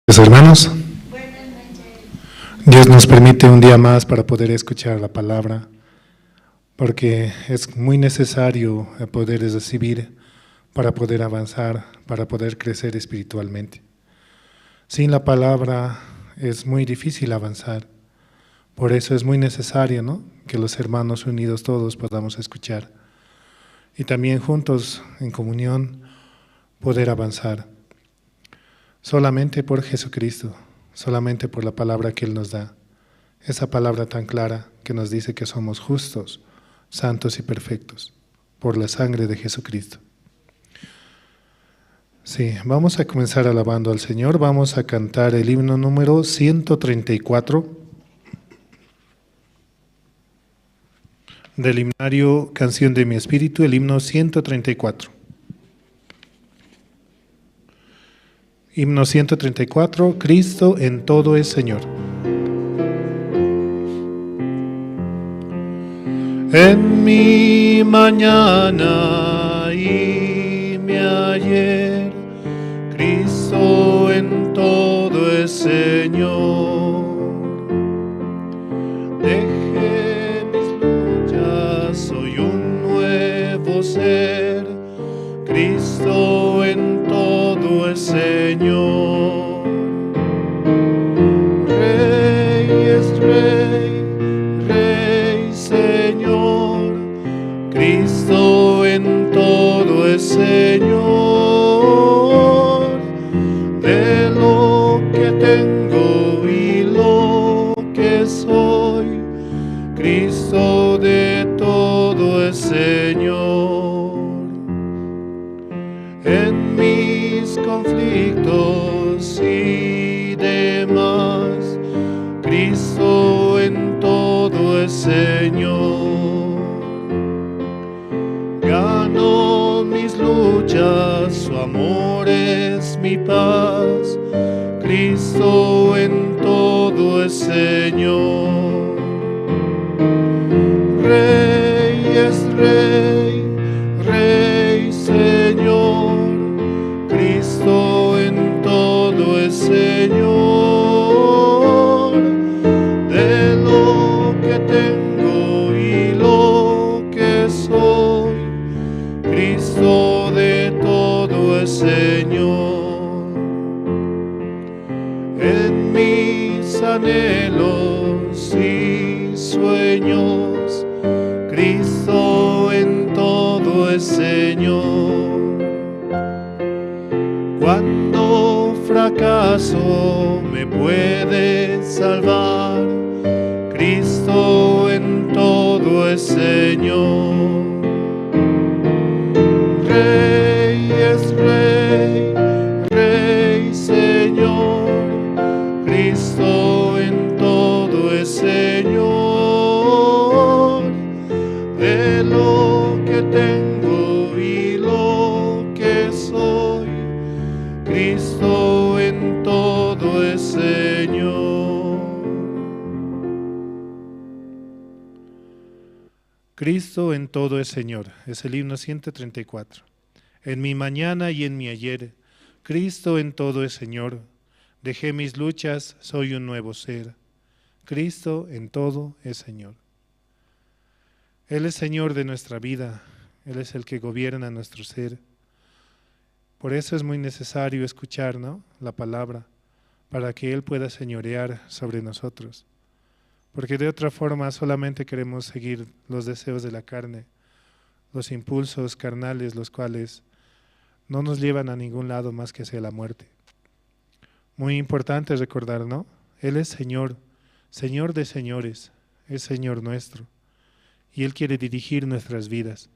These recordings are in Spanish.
Hermanos, Dios nos permite un día más para poder escuchar la palabra, porque es muy necesario poder recibir para poder avanzar, para poder crecer espiritualmente. Sin la palabra es muy difícil avanzar, por eso es muy necesario, ¿no?, que los hermanos unidos todos podamos escuchar y también juntos en comunión poder avanzar. Solamente por Jesucristo, solamente por la palabra que Él nos da, esa palabra tan clara que nos dice que somos justos, santos y perfectos, por la sangre de Jesucristo. Sí, vamos a comenzar alabando al Señor, vamos a cantar el himno número 134 del himnario Canción de mi Espíritu, el himno 134. Himno 134, Cristo en todo es Señor. En mi mañana y mi ayer, Cristo en todo es Señor. Dejé mis luchas, soy un nuevo ser, Cristo en todo es Señor. Rey es Rey, Rey Señor, Cristo en todo es Señor. De lo que tengo y lo que soy, Cristo de todo es Señor. En mis conflictos y demás, Cristo en todo es Señor. Gano mis luchas, su amor es mi paz, Cristo en todo es Señor. Rey es Rey, Rey Señor, Cristo en todo es Señor. De lo que tengo y lo que soy, Cristo de todo es Señor. En mis anhelos y sueños, Cristo en todo es Señor. Cuando fracaso me puede salvar, Cristo en todo es Señor. Rey es Rey, Rey Señor, Cristo en todo es Señor. De lo que tengo y lo que soy, Cristo en todo es Señor. Cristo en todo es Señor, es el himno 134. En mi mañana y en mi ayer, Cristo en todo es Señor. Dejé mis luchas, soy un nuevo ser, Cristo en todo es Señor. Él es Señor de nuestra vida, Él es el que gobierna nuestro ser. Por eso es muy necesario escuchar, ¿no?, la palabra, para que Él pueda señorear sobre nosotros. Porque de otra forma solamente queremos seguir los deseos de la carne, los impulsos carnales, los cuales no nos llevan a ningún lado más que hacia la muerte. Muy importante recordar, ¿no? Él es Señor, Señor de señores, es Señor nuestro. Y Él quiere dirigir nuestras vidas.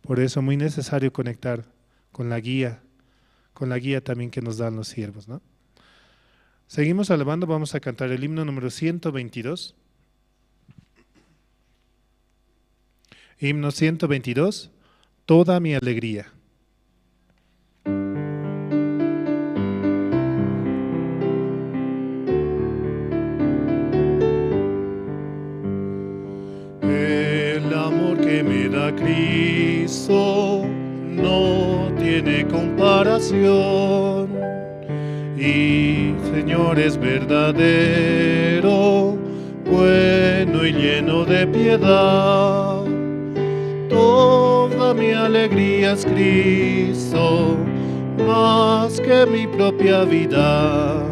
Por eso muy necesario conectar con la guía también que nos dan los siervos, ¿no? Seguimos alabando, vamos a cantar el himno número 122. Himno 122, toda mi alegría. El amor que me da Cristo no tiene comparación, Y Señor es verdadero, bueno y lleno de piedad. Toda mi alegría es Cristo, más que mi propia vida.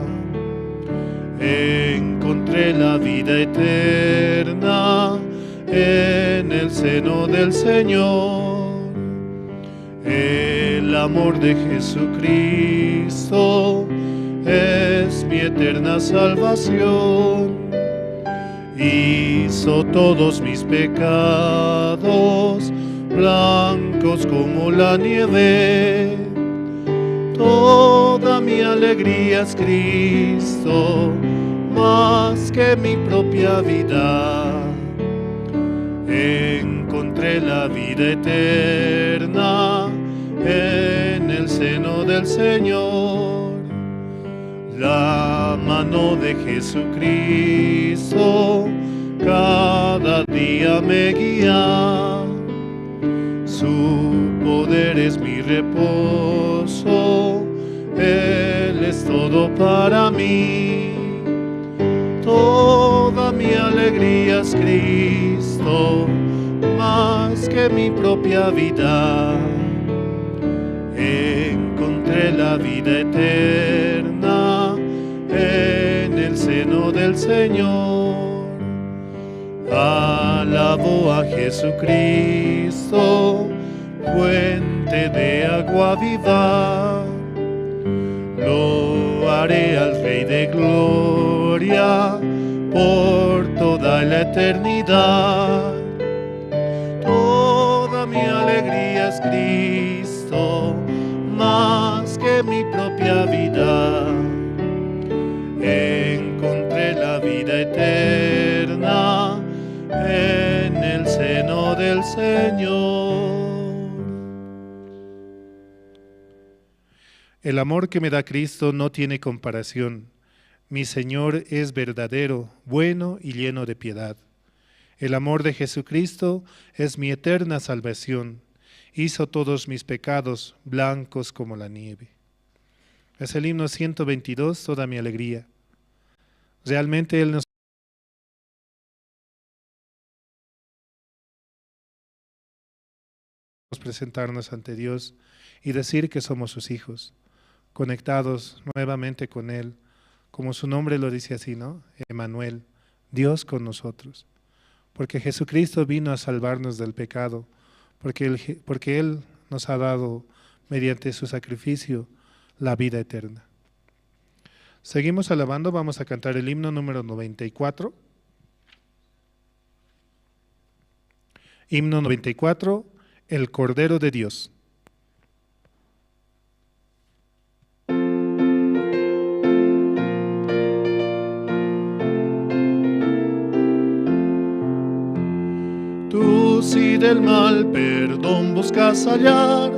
Encontré la vida eterna en el seno del Señor. El amor de Jesucristo es mi eterna salvación. Hizo todos mis pecados blancos como la nieve. Toda mi alegría es Cristo, más que mi propia vida. Encontré la vida eterna en el seno del Señor. La mano de Jesucristo cada día me guía. Su poder es mi reposo, Él es todo para mí. Toda mi alegría es Cristo, más que mi propia vida. Encontré la vida eterna en el seno del Señor. Alabo a Jesucristo, fuente de agua viva. Lo haré al Rey de gloria por toda la eternidad. Toda mi alegría es Cristo, más que mi propia vida. Encontré la vida eterna en el seno del Señor. El amor que me da Cristo no tiene comparación. Mi Señor es verdadero, bueno y lleno de piedad. El amor de Jesucristo es mi eterna salvación. Hizo todos mis pecados blancos como la nieve. Es el himno 122, toda mi alegría. Realmente Él nos presentarnos ante Dios y decir que somos sus hijos, conectados nuevamente con Él, como su nombre lo dice así, ¿no? Emmanuel, Dios con nosotros. Porque Jesucristo vino a salvarnos del pecado, porque Él nos ha dado, mediante su sacrificio, la vida eterna. Seguimos alabando, vamos a cantar el himno número 94. Himno 94, el Cordero de Dios. Tú si del mal perdón buscas hallar,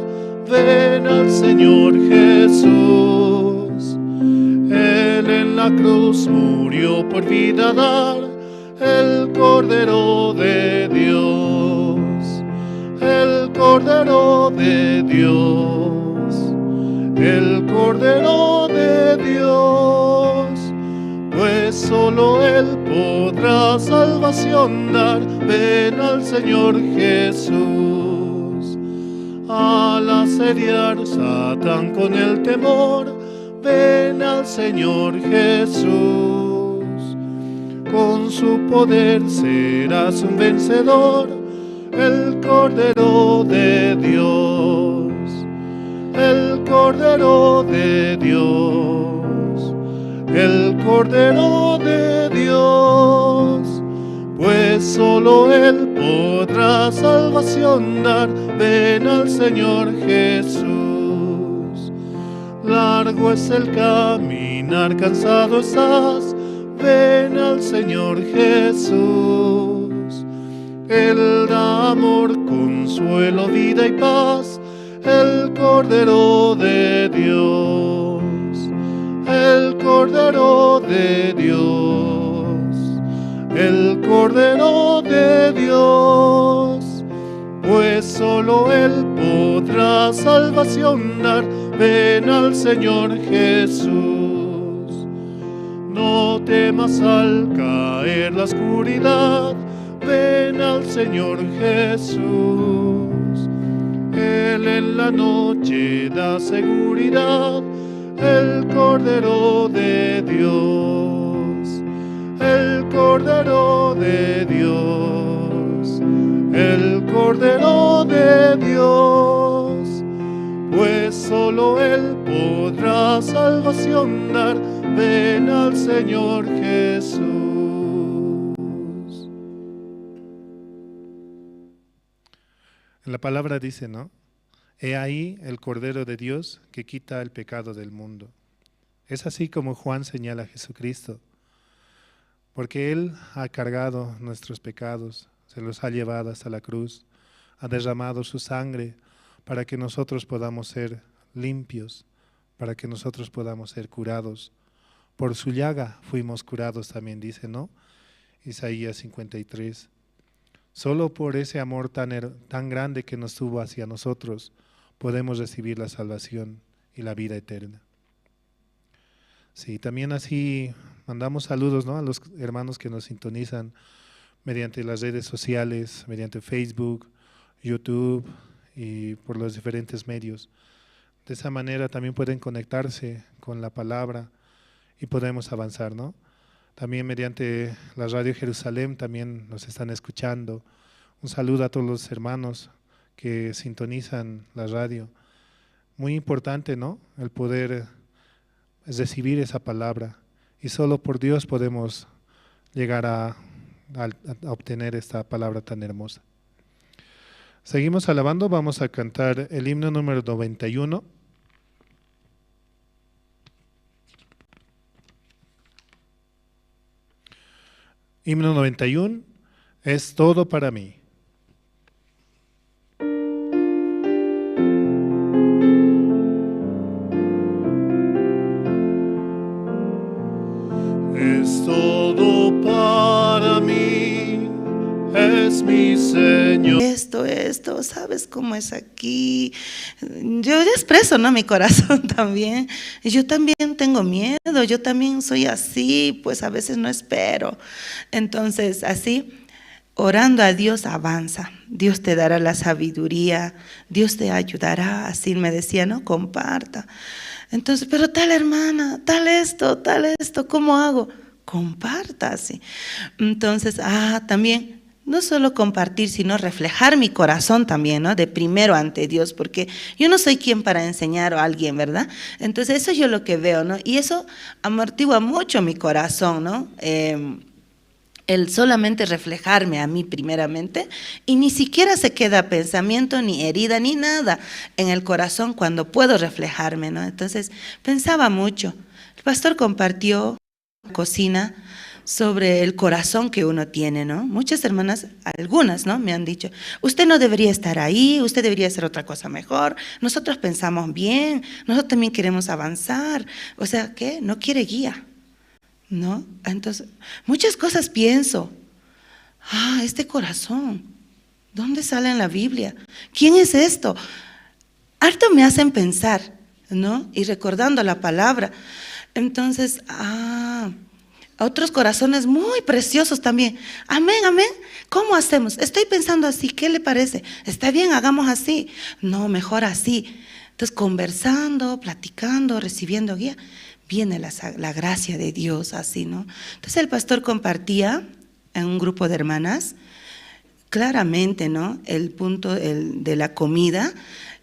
ven al Señor Jesús. Él en la cruz murió por vida dar, el Cordero de Dios, el Cordero de Dios, el Cordero de Dios. Pues solo Él podrá salvación dar, ven al Señor Jesús. Al asediar Satán con el temor, ven al Señor Jesús. Con su poder serás un vencedor, el Cordero de Dios, el Cordero de Dios, el Cordero de Dios. Pues solo Él podrá salvación dar, ven al Señor Jesús. Largo es el caminar, cansado estás, ven al Señor Jesús. Él da amor, consuelo, vida y paz, el Cordero de Dios, el Cordero de Dios, el Cordero de Dios. Pues solo Él podrá salvación dar, ven al Señor Jesús. no temas al caer la oscuridad, ven al Señor Jesús. Él en la noche da seguridad, el Cordero de Dios, el Cordero de Dios, el Cordero de Dios. Pues solo Él podrá salvación dar, ven al Señor Jesús. La palabra dice, ¿no? He ahí el Cordero de Dios que quita el pecado del mundo. Es así como Juan señala a Jesucristo, porque Él ha cargado nuestros pecados, se los ha llevado hasta la cruz, ha derramado su sangre para que nosotros podamos ser limpios, para que nosotros podamos ser curados. Por su llaga fuimos curados también, dice, ¿no? Isaías 53. Solo por ese amor tan grande que nos tuvo hacia nosotros, podemos recibir la salvación y la vida eterna. Sí, también así mandamos saludos, ¿no?, a los hermanos que nos sintonizan mediante las redes sociales, mediante Facebook, YouTube y por los diferentes medios. De esa manera también pueden conectarse con la palabra y podemos avanzar, ¿no? También mediante la Radio Jerusalén también nos están escuchando. Un saludo a todos los hermanos que sintonizan la radio. Muy importante, ¿no?, el poder recibir esa palabra, y solo por Dios podemos llegar a obtener esta palabra tan hermosa. Seguimos alabando, vamos a cantar el himno número 91. Himno 91, es todo para mí. Es todo para mí, es mi Señor. Esto, ¿sabes cómo es aquí? Yo expreso, ¿no?, mi corazón también. Yo también tengo miedo, yo también soy así, pues a veces no espero. Entonces, así, orando a Dios avanza. Dios te dará la sabiduría, Dios te ayudará. Así me decía, ¿no?, comparta. Entonces, pero tal hermana, tal esto, ¿cómo hago? Comparta, así. Entonces, también, no solo compartir, sino reflejar mi corazón también, ¿no?, de primero ante Dios, porque yo no soy quien para enseñar a alguien, ¿verdad? Entonces, eso es yo lo que veo, ¿no? Y eso amortigua mucho mi corazón, ¿no? El solamente reflejarme a mí primeramente, y ni siquiera se queda pensamiento, ni herida, ni nada en el corazón cuando puedo reflejarme, ¿no? Entonces, pensaba mucho. El pastor compartió cocina sobre el corazón que uno tiene, ¿no? Muchas hermanas, algunas, ¿no?, me han dicho, usted no debería estar ahí, usted debería hacer otra cosa mejor, nosotros pensamos bien, nosotros también queremos avanzar. O sea, ¿qué? No quiere guía, ¿no? Entonces, muchas cosas pienso, este corazón, ¿dónde sale en la Biblia? ¿Quién es esto? Harto me hacen pensar, ¿no? Y recordando la palabra. Entonces, otros corazones muy preciosos también. Amén, amén. ¿Cómo hacemos? Estoy pensando así, ¿qué le parece? Está bien, hagamos así. No, mejor así. Entonces, conversando, platicando, recibiendo guía, viene la gracia de Dios, así, ¿no? Entonces, el pastor compartía en un grupo de hermanas claramente, ¿no?, el punto de la comida.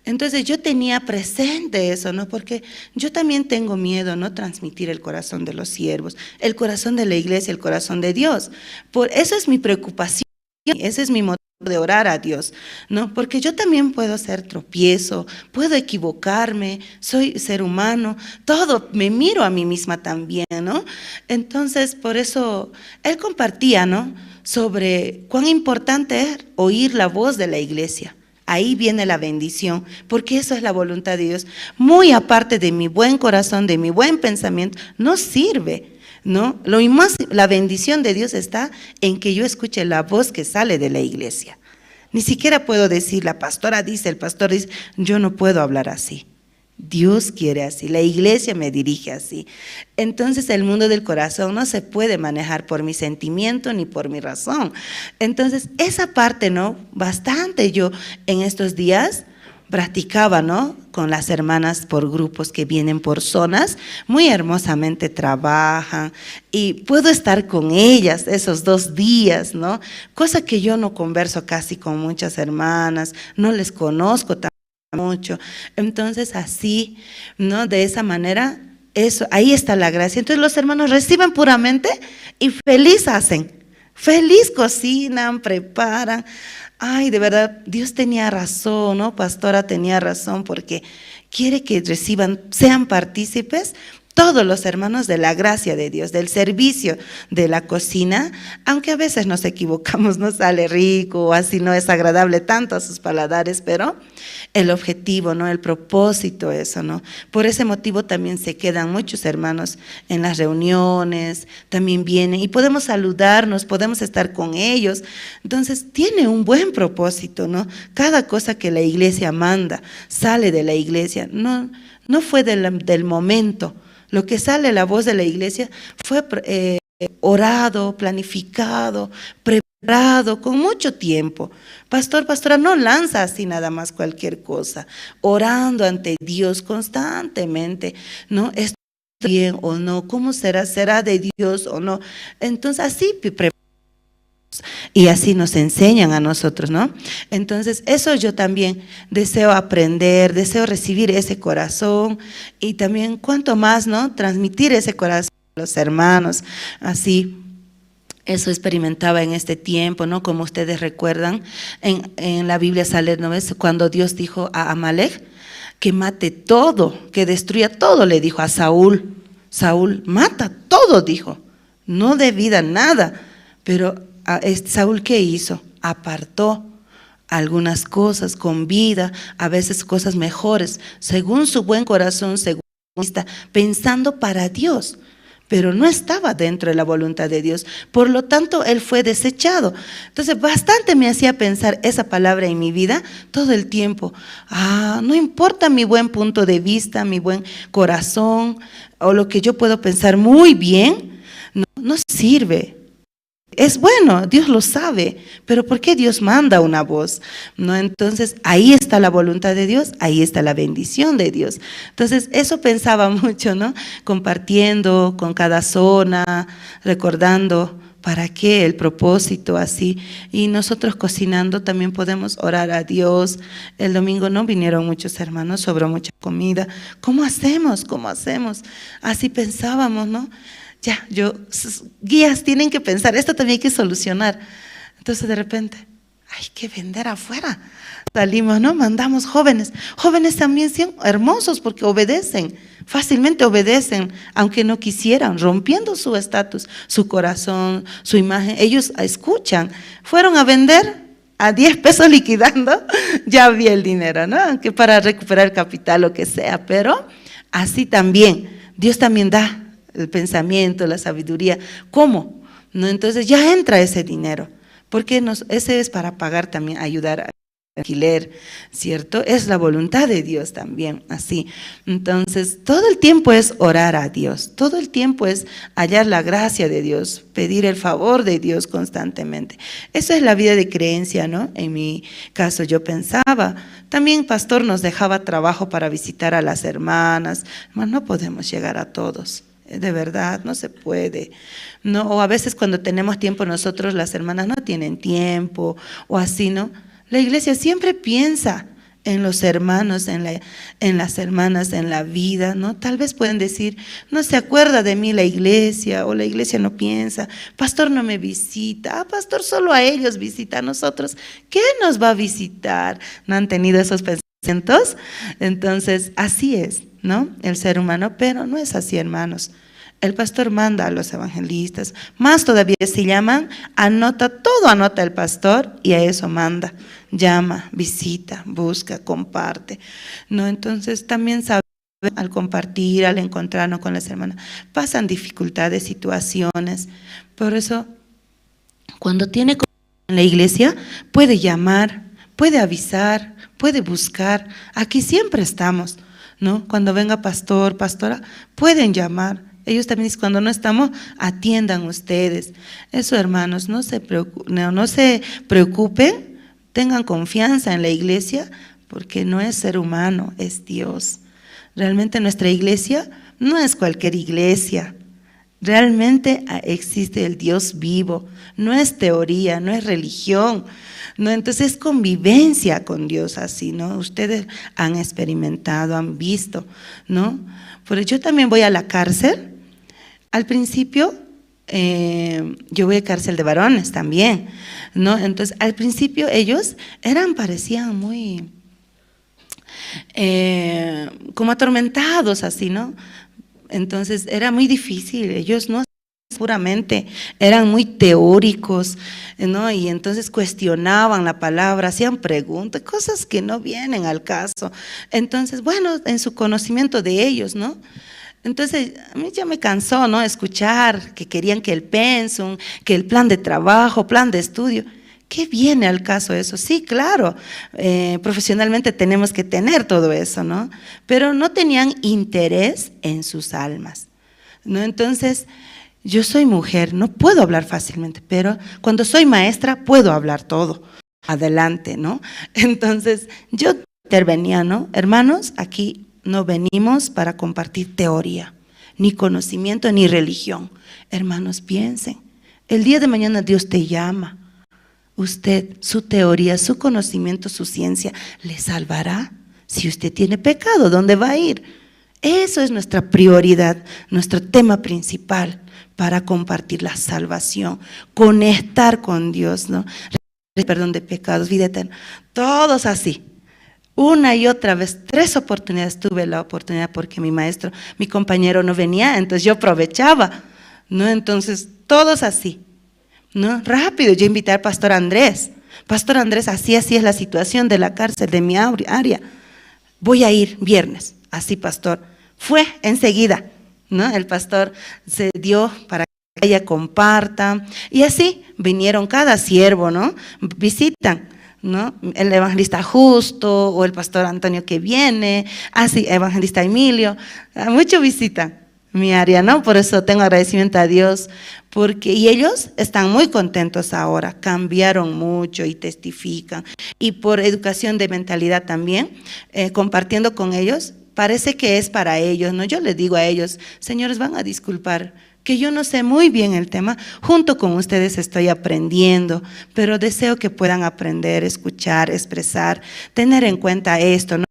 Entonces yo tenía presente eso, ¿no?, porque yo también tengo miedo, ¿no?, transmitir el corazón de los siervos, el corazón de la iglesia, el corazón de Dios. Por eso es mi preocupación, ese es mi motivo de orar a Dios, ¿no? Porque yo también puedo hacer tropiezo, puedo equivocarme, soy ser humano, todo, me miro a mí misma también, ¿no? Entonces, por eso él compartía, ¿no?, sobre cuán importante es oír la voz de la iglesia. Ahí viene la bendición, porque eso es la voluntad de Dios. Muy aparte de mi buen corazón, de mi buen pensamiento, no sirve, ¿no? La bendición de Dios está en que yo escuche la voz que sale de la iglesia. Ni siquiera puedo decir, la pastora dice, el pastor dice, yo no puedo hablar así. Dios quiere así, la iglesia me dirige así. Entonces el mundo del corazón no se puede manejar por mi sentimiento ni por mi razón. Entonces esa parte, ¿no? Bastante yo en estos días practicaba, ¿no? Con las hermanas por grupos que vienen por zonas, muy hermosamente trabajan y puedo estar con ellas esos 2 días, ¿no? Cosa que yo no converso casi con muchas hermanas, no les conozco mucho. Entonces así, ¿no? De esa manera, eso, ahí está la gracia. Entonces los hermanos reciben puramente y feliz hacen, feliz cocinan, preparan. Ay, de verdad, Dios tenía razón, ¿no? Pastora tenía razón, porque quiere que reciban, sean partícipes todos los hermanos de la gracia de Dios, del servicio de la cocina, aunque a veces nos equivocamos, no sale rico o así no es agradable tanto a sus paladares, pero el objetivo, ¿no? El propósito, eso, ¿no? Por ese motivo también se quedan muchos hermanos en las reuniones, también vienen y podemos saludarnos, podemos estar con ellos. Entonces tiene un buen propósito, ¿no? Cada cosa que la iglesia manda sale de la iglesia, no fue del momento. Lo que sale la voz de la iglesia fue orado, planificado, preparado, con mucho tiempo. Pastora, no lanza así nada más cualquier cosa, orando ante Dios constantemente, ¿no? ¿Está bien o no? ¿Cómo será? ¿Será de Dios o no? Entonces así y así nos enseñan a nosotros, ¿no? Entonces eso yo también deseo aprender, deseo recibir ese corazón y también cuanto más, ¿no? Transmitir ese corazón a los hermanos, así. Eso experimentaba en este tiempo, ¿no? Como ustedes recuerdan, en la Biblia sale, ¿no ves? Cuando Dios dijo a Amalek que mate todo, que destruya todo, le dijo a Saúl. Saúl, mata todo, dijo, no de vida nada, pero Saúl, ¿qué hizo? Apartó algunas cosas con vida, a veces cosas mejores, según su buen corazón, según está pensando para Dios, pero no estaba dentro de la voluntad de Dios, por lo tanto él fue desechado. Entonces bastante me hacía pensar esa palabra en mi vida todo el tiempo. No importa mi buen punto de vista, mi buen corazón o lo que yo puedo pensar muy bien, no sirve. Es bueno, Dios lo sabe, pero ¿por qué Dios manda una voz? ¿No? Entonces ahí está la voluntad de Dios, ahí está la bendición de Dios. Entonces eso pensaba mucho, ¿no? Compartiendo con cada zona, recordando para qué el propósito así. Y nosotros cocinando también podemos orar a Dios. El domingo no vinieron muchos hermanos, sobró mucha comida. ¿Cómo hacemos? ¿Cómo hacemos? Así pensábamos, ¿no? Ya, guías tienen que pensar, esto también hay que solucionar. Entonces de repente, hay que vender afuera. Salimos, ¿no? Mandamos jóvenes. Jóvenes también son hermosos porque obedecen, fácilmente obedecen, aunque no quisieran, rompiendo su estatus, su corazón, su imagen. Ellos escuchan. Fueron a vender a 10 pesos liquidando, ya había el dinero, ¿no? Aunque para recuperar capital, lo que sea, pero así también, Dios también da el pensamiento, la sabiduría. ¿Cómo? ¿No? Entonces ya entra ese dinero, porque ese es para pagar también, ayudar al alquiler, ¿cierto? Es la voluntad de Dios también, así. Entonces, todo el tiempo es orar a Dios, todo el tiempo es hallar la gracia de Dios, pedir el favor de Dios constantemente. Eso es la vida de creencia, ¿no? En mi caso yo pensaba, también pastor nos dejaba trabajo para visitar a las hermanas, no podemos llegar a todos. De verdad, no se puede, ¿no? O a veces cuando tenemos tiempo nosotros, las hermanas no tienen tiempo, o así, ¿no? La iglesia siempre piensa en los hermanos, en las hermanas, en la vida, ¿no? Tal vez pueden decir, no se acuerda de mí la iglesia, o la iglesia no piensa, pastor no me visita, pastor solo a ellos visita, a nosotros, ¿qué nos va a visitar? ¿No han tenido esos pensamientos? Entonces, así es, ¿no? El ser humano, pero no es así, hermanos. El pastor manda a los evangelistas, más todavía si llaman, todo anota el pastor y a eso manda, llama, visita, busca, comparte, ¿no? Entonces también sabe, al compartir, al encontrarnos con las hermanas, pasan dificultades, situaciones, por eso cuando tiene en la iglesia puede llamar, puede avisar, puede buscar, aquí siempre estamos. ¿no? Cuando venga pastor, pastora, pueden llamar. Ellos también dicen, cuando no estamos, atiendan ustedes. Eso, hermanos, no se preocupen, tengan confianza en la iglesia, porque no es ser humano, es Dios. Realmente nuestra iglesia no es cualquier iglesia. Realmente existe el Dios vivo, no es teoría, no es religión, ¿no? Entonces es convivencia con Dios así, ¿no? Ustedes han experimentado, han visto, ¿no? Pero yo también voy a la cárcel. Al principio, yo voy a cárcel de varones también, ¿no? Entonces al principio ellos parecían muy como atormentados así, ¿no? Entonces era muy difícil, ellos no puramente, eran muy teóricos, ¿no? Y entonces cuestionaban la palabra, hacían preguntas, cosas que no vienen al caso. Entonces, bueno, en su conocimiento de ellos, ¿no? Entonces, a mí ya me cansó, ¿no? Escuchar que querían que el pensum, que el plan de trabajo, plan de estudio. ¿Qué viene al caso eso? Sí, claro, profesionalmente tenemos que tener todo eso, ¿no? Pero no tenían interés en sus almas, ¿no? Entonces, yo soy mujer, no puedo hablar fácilmente, pero cuando soy maestra puedo hablar todo, adelante, ¿no? Entonces, yo intervenía, ¿no? Hermanos, aquí no venimos para compartir teoría, ni conocimiento, ni religión. Hermanos, piensen, el día de mañana Dios te llama. Usted, su teoría, su conocimiento, su ciencia, ¿le salvará? Si usted tiene pecado, ¿dónde va a ir? Eso es nuestra prioridad, nuestro tema principal para compartir la salvación, conectar con Dios, ¿no? Perdón de pecados, vida eterna. Todos así. Una y otra vez, 3 oportunidades tuve la oportunidad porque mi maestro, mi compañero no venía, entonces yo aprovechaba, ¿no? Entonces, todos así. ¿No? Rápido, yo invité al pastor Andrés. Pastor Andrés, así es la situación de la cárcel de mi área. Voy a ir viernes. Así, pastor. Fue enseguida, ¿no? El pastor se dio para que ella comparta. Y así vinieron cada siervo, ¿no? Visitan, ¿no? El evangelista Justo o el pastor Antonio que viene. Así, evangelista Emilio. Muchos visitan mi área, ¿no? Por eso tengo agradecimiento a Dios, y ellos están muy contentos ahora, cambiaron mucho y testifican, y por educación de mentalidad también, compartiendo con ellos, parece que es para ellos, ¿no? Yo les digo a ellos, señores, van a disculpar, que yo no sé muy bien el tema, junto con ustedes estoy aprendiendo, pero deseo que puedan aprender, escuchar, expresar, tener en cuenta esto, ¿no?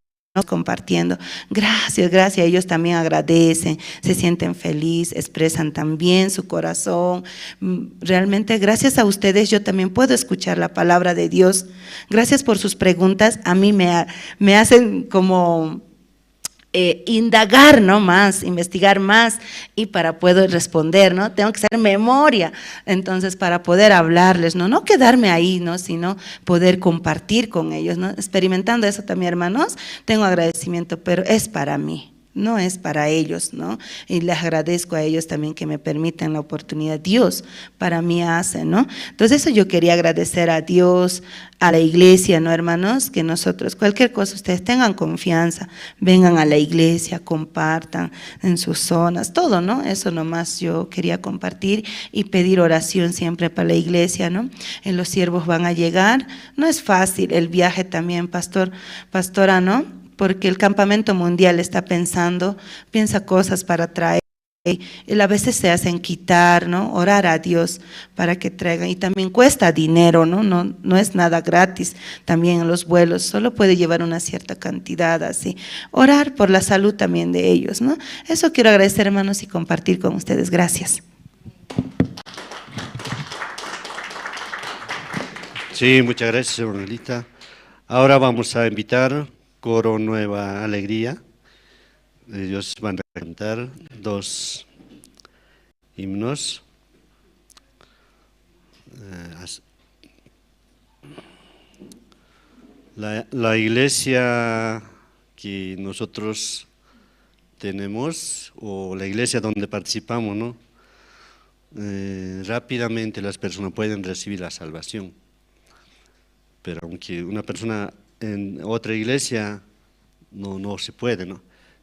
Compartiendo. Gracias, ellos también agradecen, se sienten felices, expresan también su corazón. Realmente gracias a ustedes yo también puedo escuchar la palabra de Dios. Gracias por sus preguntas, a mí me hacen como indagar, ¿no? Más, investigar más, y para poder responder, ¿no? Tengo que hacer memoria, entonces para poder hablarles, no quedarme ahí, ¿no? Sino poder compartir con ellos, ¿no? Experimentando eso también, hermanos, tengo agradecimiento, pero es para mí. No es para ellos, ¿no? Y les agradezco a ellos también que me permitan la oportunidad. Dios para mí hace, ¿no? Entonces eso yo quería agradecer a Dios, a la iglesia, ¿no, hermanos? Que nosotros, cualquier cosa, ustedes tengan confianza, vengan a la iglesia, compartan en sus zonas, todo, ¿no? Eso nomás yo quería compartir y pedir oración siempre para la iglesia, ¿no? Los siervos van a llegar, no es fácil el viaje también, pastora, ¿no? Porque el campamento mundial piensa cosas para traer, y a veces se hacen quitar, ¿no? Orar a Dios para que traigan, y también cuesta dinero, ¿no? No es nada gratis, también en los vuelos, solo puede llevar una cierta cantidad así. Orar por la salud también de ellos, ¿no? Eso quiero agradecer, hermanos, y compartir con ustedes. Gracias. Sí, muchas gracias, Ornelita. Ahora vamos a invitar Coro Nueva Alegría. Ellos van a cantar 2 himnos. La iglesia que nosotros tenemos, o la iglesia donde participamos, ¿no? Rápidamente las personas pueden recibir la salvación, pero aunque una persona en otra iglesia no se puede, ¿no?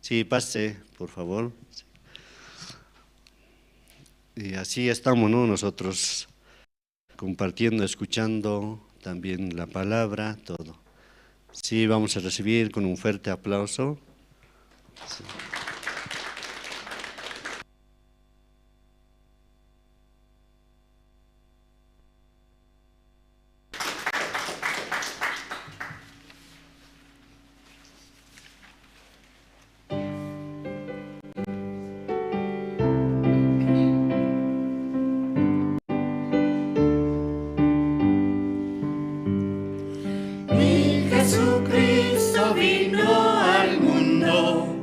Sí, pase, por favor. Y así estamos, ¿no? Nosotros compartiendo, escuchando también la palabra, todo. Sí, vamos a recibir con un fuerte aplauso. Sí. Jesucristo vino al mundo,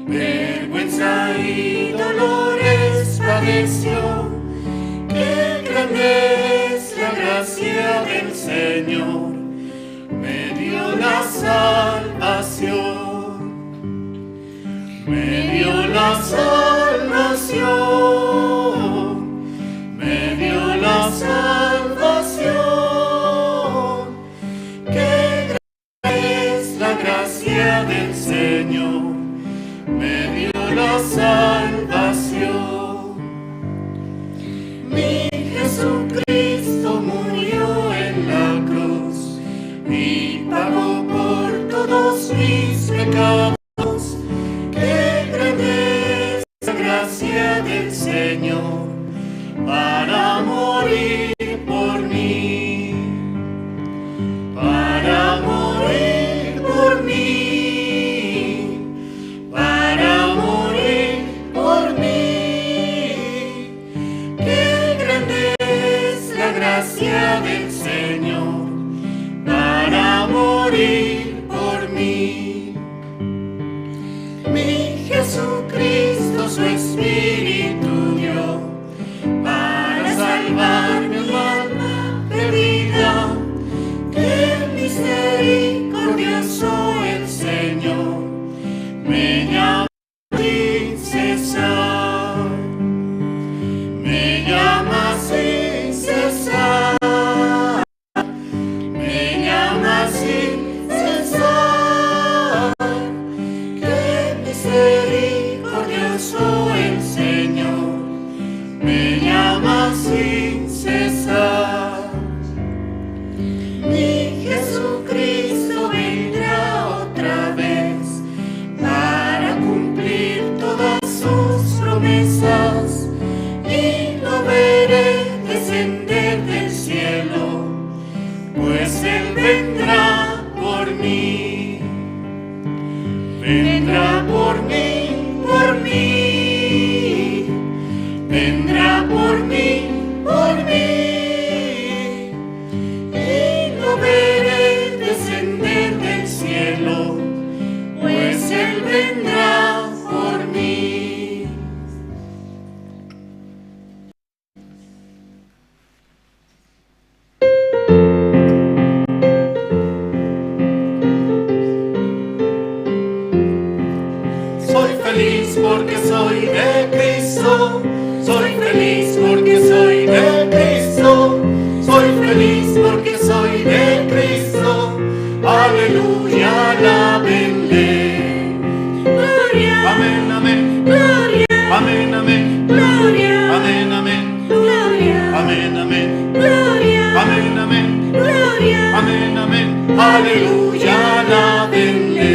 vergüenza y dolores padeció. Qué grande es la gracia del Señor, me dio la salvación, me dio la salvación, me dio la salvación. Gracia del Señor me dio la salvación. Mi Jesucristo murió en la cruz y pagó por todos mis pecados. Qué grande es la gracia del Señor para morir por mí, para morir por mí, para morir por mí. Qué grande es la gracia del Señor para morir por mí. Mi Jesucristo su Espíritu dio para salvar mi alma perdida. Qué misericordioso el Señor, me llama sin cesar, me llama sin cesar, me llama sin cesar. Qué misericordioso el Señor, me llama sin cesar. Mi Jesucristo vendrá otra vez para cumplir todas sus promesas y lo veré descender del cielo, pues Él vendrá por mí, vendrá por mí, por mí, vendrá por mí, por mí. Veré descender del cielo, pues Él vendrá por mí. Soy feliz porque soy de Cristo, soy feliz porque soy de Cristo, soy feliz porque soy de Cristo, aleluya, alábenle. Gloria, amén, amén, gloria, amén, amén, gloria, amén, amén, gloria, amén, amén, gloria, amén, amén, gloria, amén, amén, aleluya, alábenle.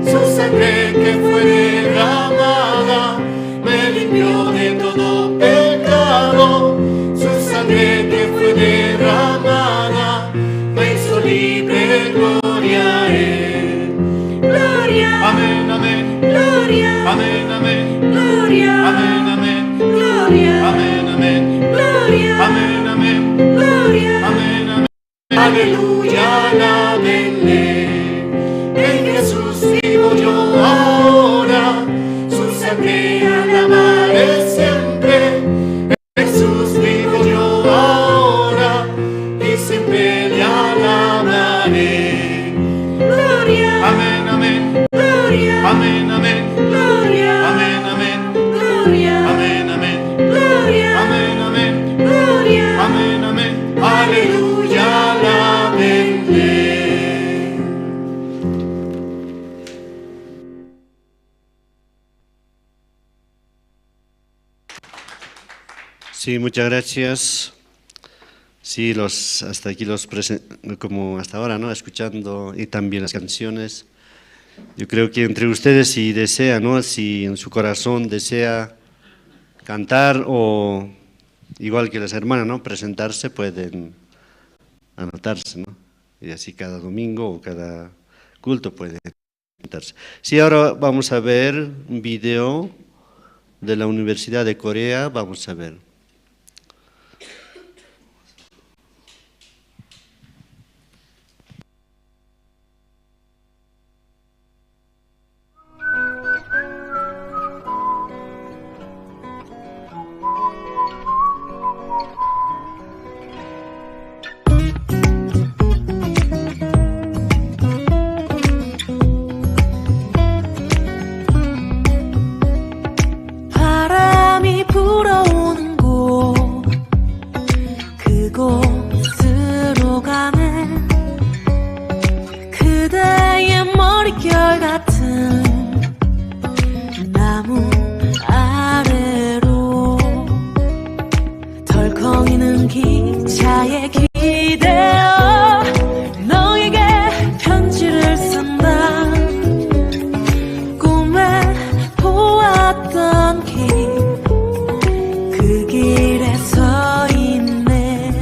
Su sangre que fue derramada me limpió de todo pecado, su sangre que fue derramada me hizo libre, gloria a Él. Gloria, amén, amén, gloria, amén, amén, gloria, amén, amén, gloria, amén, amén, gloria, amén, amén, gloria, amén, amén, aleluya, alábenle. En Jesús vivo yo ahora, su sangre alabaré siempre. En Jesús vivo yo ahora y siempre le alabaré. Gloria, amén, amén, gloria, amén, amén, gloria, amén, amén, gloria, Sí, muchas gracias. Sí, hasta aquí como hasta ahora, ¿no? Escuchando y también las canciones. Yo creo que entre ustedes, si desea, ¿no? Si en su corazón desea cantar o igual que las hermanas, ¿no? Presentarse, pueden anotarse, ¿no? Y así cada domingo o cada culto pueden presentarse. Sí, ahora vamos a ver un video de la Universidad de Corea, vamos a ver. 바람이 불어오는 곳 그곳으로 가네 그대의 머릿결 같은 나무 아래로 덜컹이는 기차에 기대어 너에게 편지를 쓴다 꿈에 보았던 길 그 길에 서 있네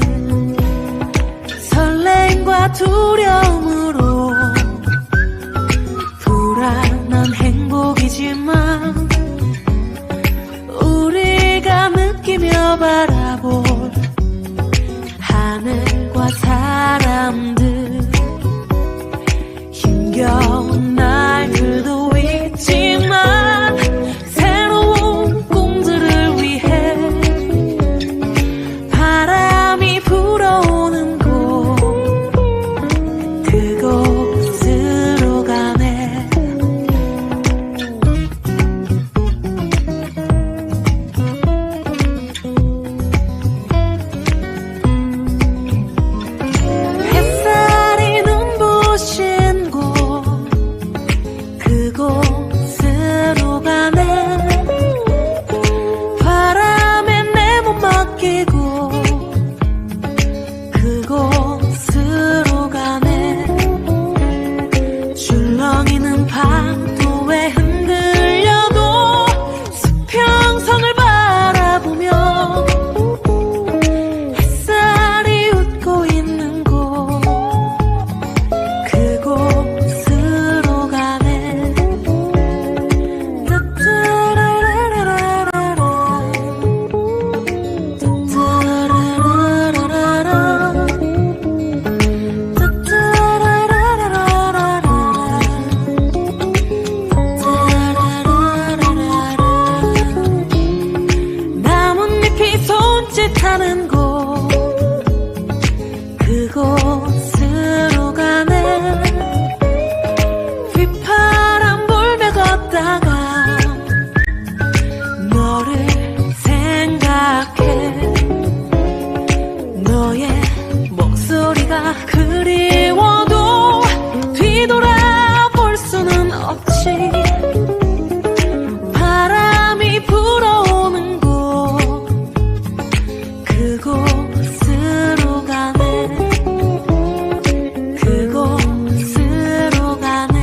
설렘과 두려움으로 불안한 행복이지만 우리가 느끼며 바라볼 하늘과 사람들 힘겨운 날들도 있지만 새로운 꿈들을 위해 바람이 불어오는 곳 그곳으로 가네 햇살이 눈부신 곳 그곳으로 가네 바람에 내 몸 맡기고 그곳으로 가네 줄렁이는 파도에 흔들려도 수평선을 바라보며 햇살이 웃고 있는 곳 그곳으로 가네 나뭇잎이 손짓하는 곳 그곳으로 가네 휘파람 불며 걷다가 너를 생각해 너의 목소리가 그리워도 뒤돌아볼 수는 없지 바람이 불어오는 곳 그곳으로 가네 그곳으로 가네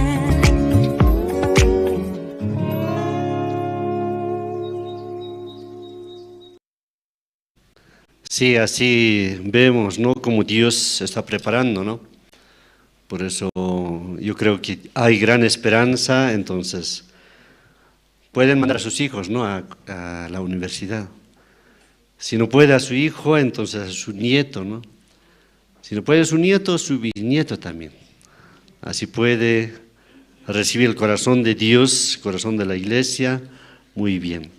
Sí, así vemos, ¿no? Como Dios se está preparando, ¿no? Por eso yo creo que hay gran esperanza, entonces pueden mandar a sus hijos, ¿no? a la universidad. Si no puede a su hijo, entonces a su nieto, ¿no? Si no puede a su nieto, su bisnieto también. Así puede recibir el corazón de Dios, corazón de la iglesia, muy bien.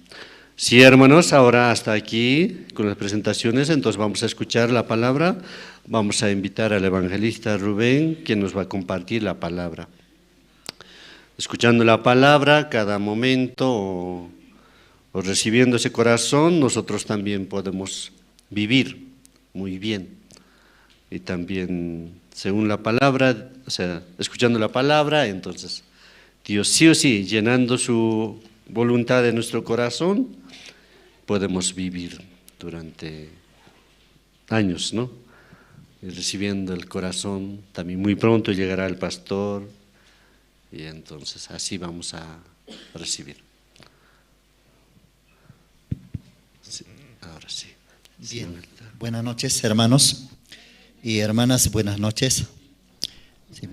Sí, hermanos, ahora hasta aquí con las presentaciones, entonces vamos a escuchar la palabra. Vamos a invitar al evangelista Rubén, quien nos va a compartir la palabra. Escuchando la palabra, cada momento o recibiendo ese corazón, nosotros también podemos vivir muy bien. Y también, según la palabra, o sea, escuchando la palabra, entonces Dios sí o sí, llenando su voluntad en nuestro corazón, podemos vivir. durante años, ¿no? Y recibiendo el corazón, también muy pronto llegará el pastor y entonces así vamos a recibir. Sí, ahora sí. Bien, buenas noches hermanos y hermanas, buenas noches. Sí.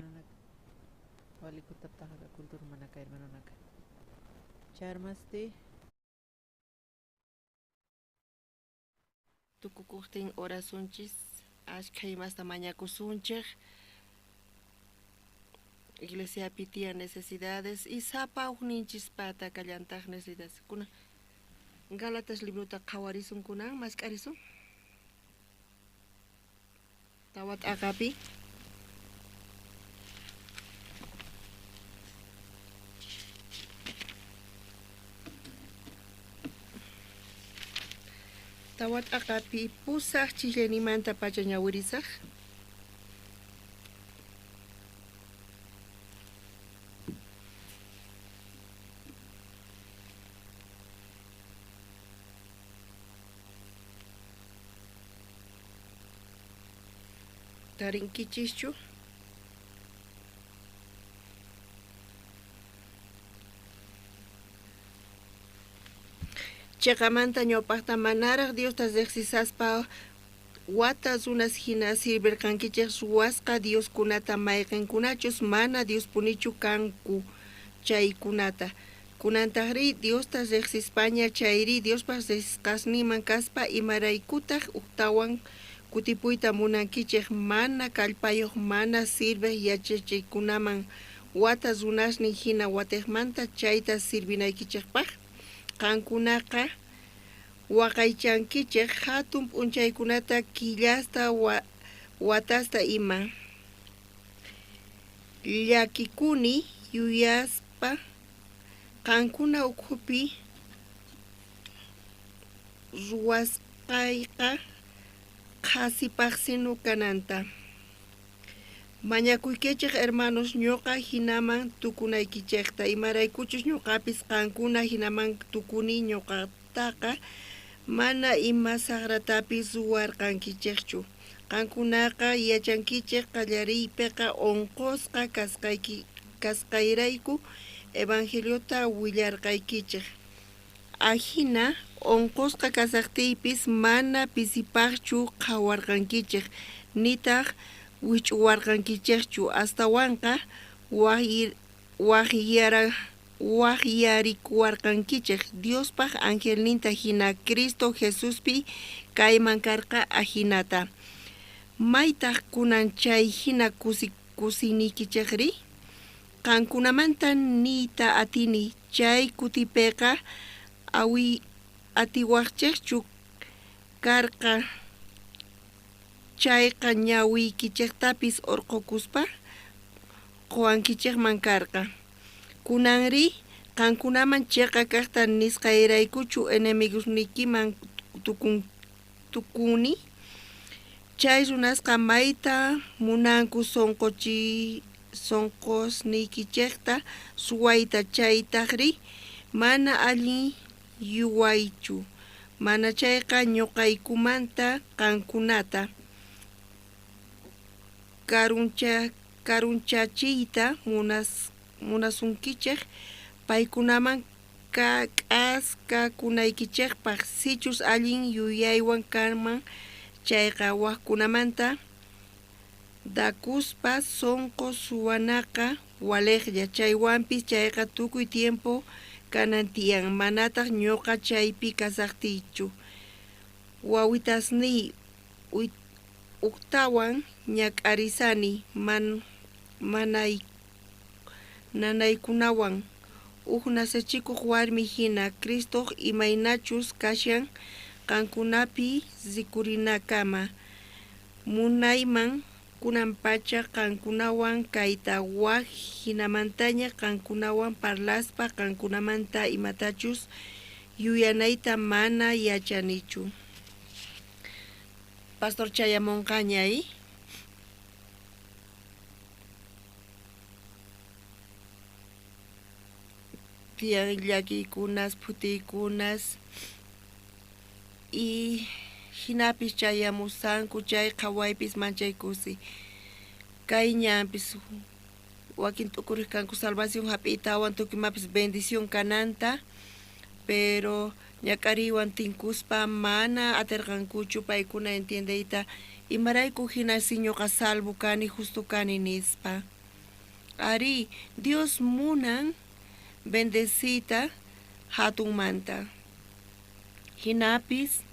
Tukukuqtin orasunchis, ashkhaymasta mañakusunchik, iglesia pitia necesidades y sapa uninchis pata kallantaq necesidades kuna. Galatas libruta qhawarisun kunan masq'arisun. Tawat aqapi. Tawat aqapi pusaq chillanimanta pacha ñawirisaq. Tarinkichischu. Chakamanta ñawpaqta manaraq Diostas riqsisaspa watas unas hina sirvirqankichik ruwasqa Dioskunata mayqinkunachus mana Diospunichu kanku chaykunata. Kunantaqri Diostas riqsispaña chayri Diospaq riqsqasninman kaspa imaraykutaq uqtawan kutipuyta munankichik mana kallpayuq mana sirviq yachachikunaman watas runasnin hina watiqmanta chayta sirvinaykichikpaq. Qankunaqa waqaychankichik hatun p'unchaykunata killasta watasta ima. Llakikuni yuyaspa qankuna ukhupi ruwasqayqa qhasipaqsinu kananta. Mañakuykichik hermanos ñuqa hinaman tukunaykichikta imaraykuchus ñuqapis qankuna hinaman tukuni ñuqataqa mana ima saqratapis ruwarqankichikchu. Qankunaqa yachankichik qallariypiqa unqusqa kasqayrayku evangeliota willarqaykichik. Ahina unqusqa kasaqtiypis mana pisipaqchu qhawarqankichik nitaq wich'uwarqankichikchu astawanqa wahyarikuwarqankichik Diospaq angelninta hina Cristo Jesuspi kayman karqa ahinata. Maytaq kunan chay hina kusiniykichikri? Qankunamanta niyta atini chay kutipiqa atiwaqchikchu karqa chayqa ñawiykichiktapis urqukuspa quwankichikman karqa. Kunanri qankunaman chiqa kaqta nisqayraykuchu enemigosnikiman tukuni. Chay runasqa mayta munanku sonqosniykichikta suwayta chaytaqri mana allin yuwaychu. Mana chayqa ñuqaykumanta qankunata karunchachiyta munasunkichik paykunaman k'askakunaykichikpaq sichus allin yuyaywan karman chayqa waqkunamanta dakuspa sonqo suwanaqa waliqlla chaywanpis chayqa tukuy tiempo kanan tiyan manataq ñuqa chaypi kasaqtiychu. Wawitasniy uqtawan ñak'arisani nanaykunawan nasachikuq warmi hina Cristo imaynachus kashan qankunapi rikurinakama. Munayman kunanpacha qankunawan kayta waq hinamantaña qankunawan parlaspa qankunamanta imatachus yuyanayta mana yachanichu. Pastor chayamunqañay. Tiyan llakiykunas, phutiykunas, y hinapis chayamusanku chay qhawaypis manchaykusi kay ñanpis wakin t'ukuriskanku salvación hap'itawan tukimapis bendición kananta pero ñak'ariwan tinkuspa mana atirqankuchu paykuna entiendeyta imarayku hina si ñuqa salvo kani justo kani nispa ari Dios munan bendecita hatunmanta hinapis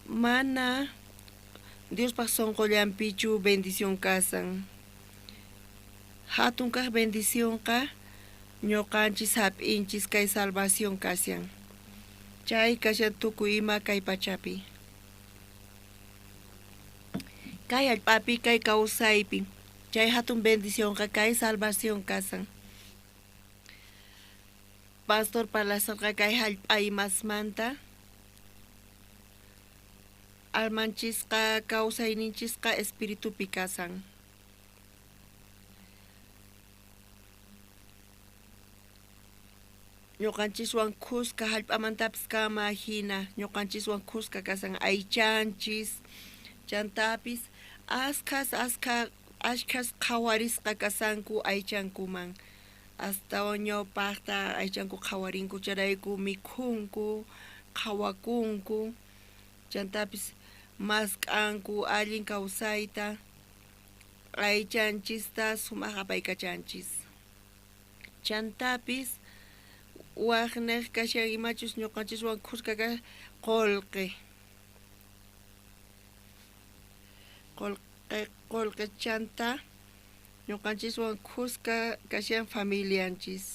mana Diospaq sonqollanpichu bendición kasan hatun kaq bendiciónqa ñuqanchis hap'inchis kay salvación kasyan chay kashan tukuy ima kay pachapi kay allp'api kay kawsaypi chay hatun bendiciónqa kay salvación kasan Pastor Palasarqa kay hallp'ay masmanta almanchisqa kawsayninchisqa espiritupi kasan ñuqanchiswan khusqa hallp'amantapis kama hina ñuqanchiswan khusqa kasan aychanchis chantapis ashkas qhawarisqa kasanku aychankuman astawan ñawpaqta aychanku qhawarinku charayku mikhunku qhawakunku chantapis mask'anku allin kawsayta aychanchista sumaq apaykachanchis chantapis waqnaq kashan imachus ñuqanchiswan khusqaqa qolqe chanta ñuqanchiswan khusqa kashan familianchis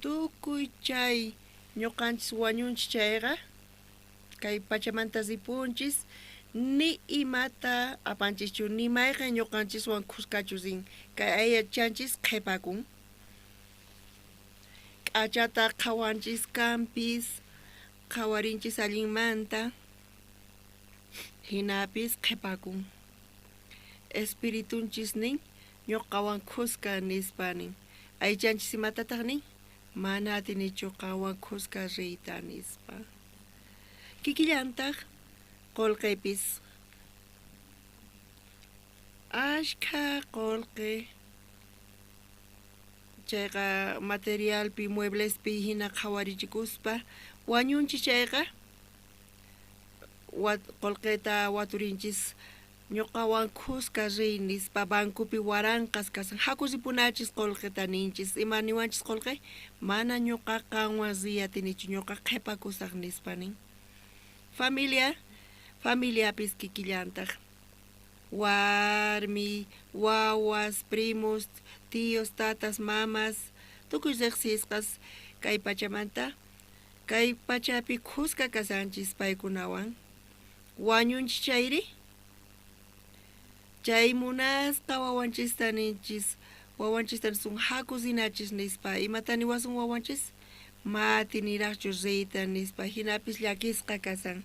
tukuy chay ñuqanchis wañunchis chayqa kay pachamanta sipunchis ni imata apanchischu ni mayqa ñuqanchiswan khusqachu sin kay ayachanchis qhipakun k'achata qhawanchis kampis qhawarinchis allinmanta hinapis qhipakun espiritunchis nin ñuqawan khusqa nispanin aychanchis imatataq nin mana atinichu qawan khusqa riyta nispa kikillantaq qolqepis ashka qolqe chayqa materialpi mueblespi hina qhawarichikuspa wañunchis chayqa qolqeta waturinchis ñuqawan khusqa riy nispa bankupi waranqas kasan hakusipunachis qolqeta ninchis imaniwanchis qolqe mana ñuqa qanwan riyatinichu ñuqa qhipakusaq nispa nin familiapis kikillantaq warmi wawas primos tíos tatas mamas tukuy riqsisqas kay pachamanta kay pachapi khusqa kasanchis paykunawan wañunchis chayri chay munasqa wawanchista ninchis wawanchista sun hakusinachis nispa imatani wasun wawanchis mati niraqchu riyta nispa hinapis llakisqa kasan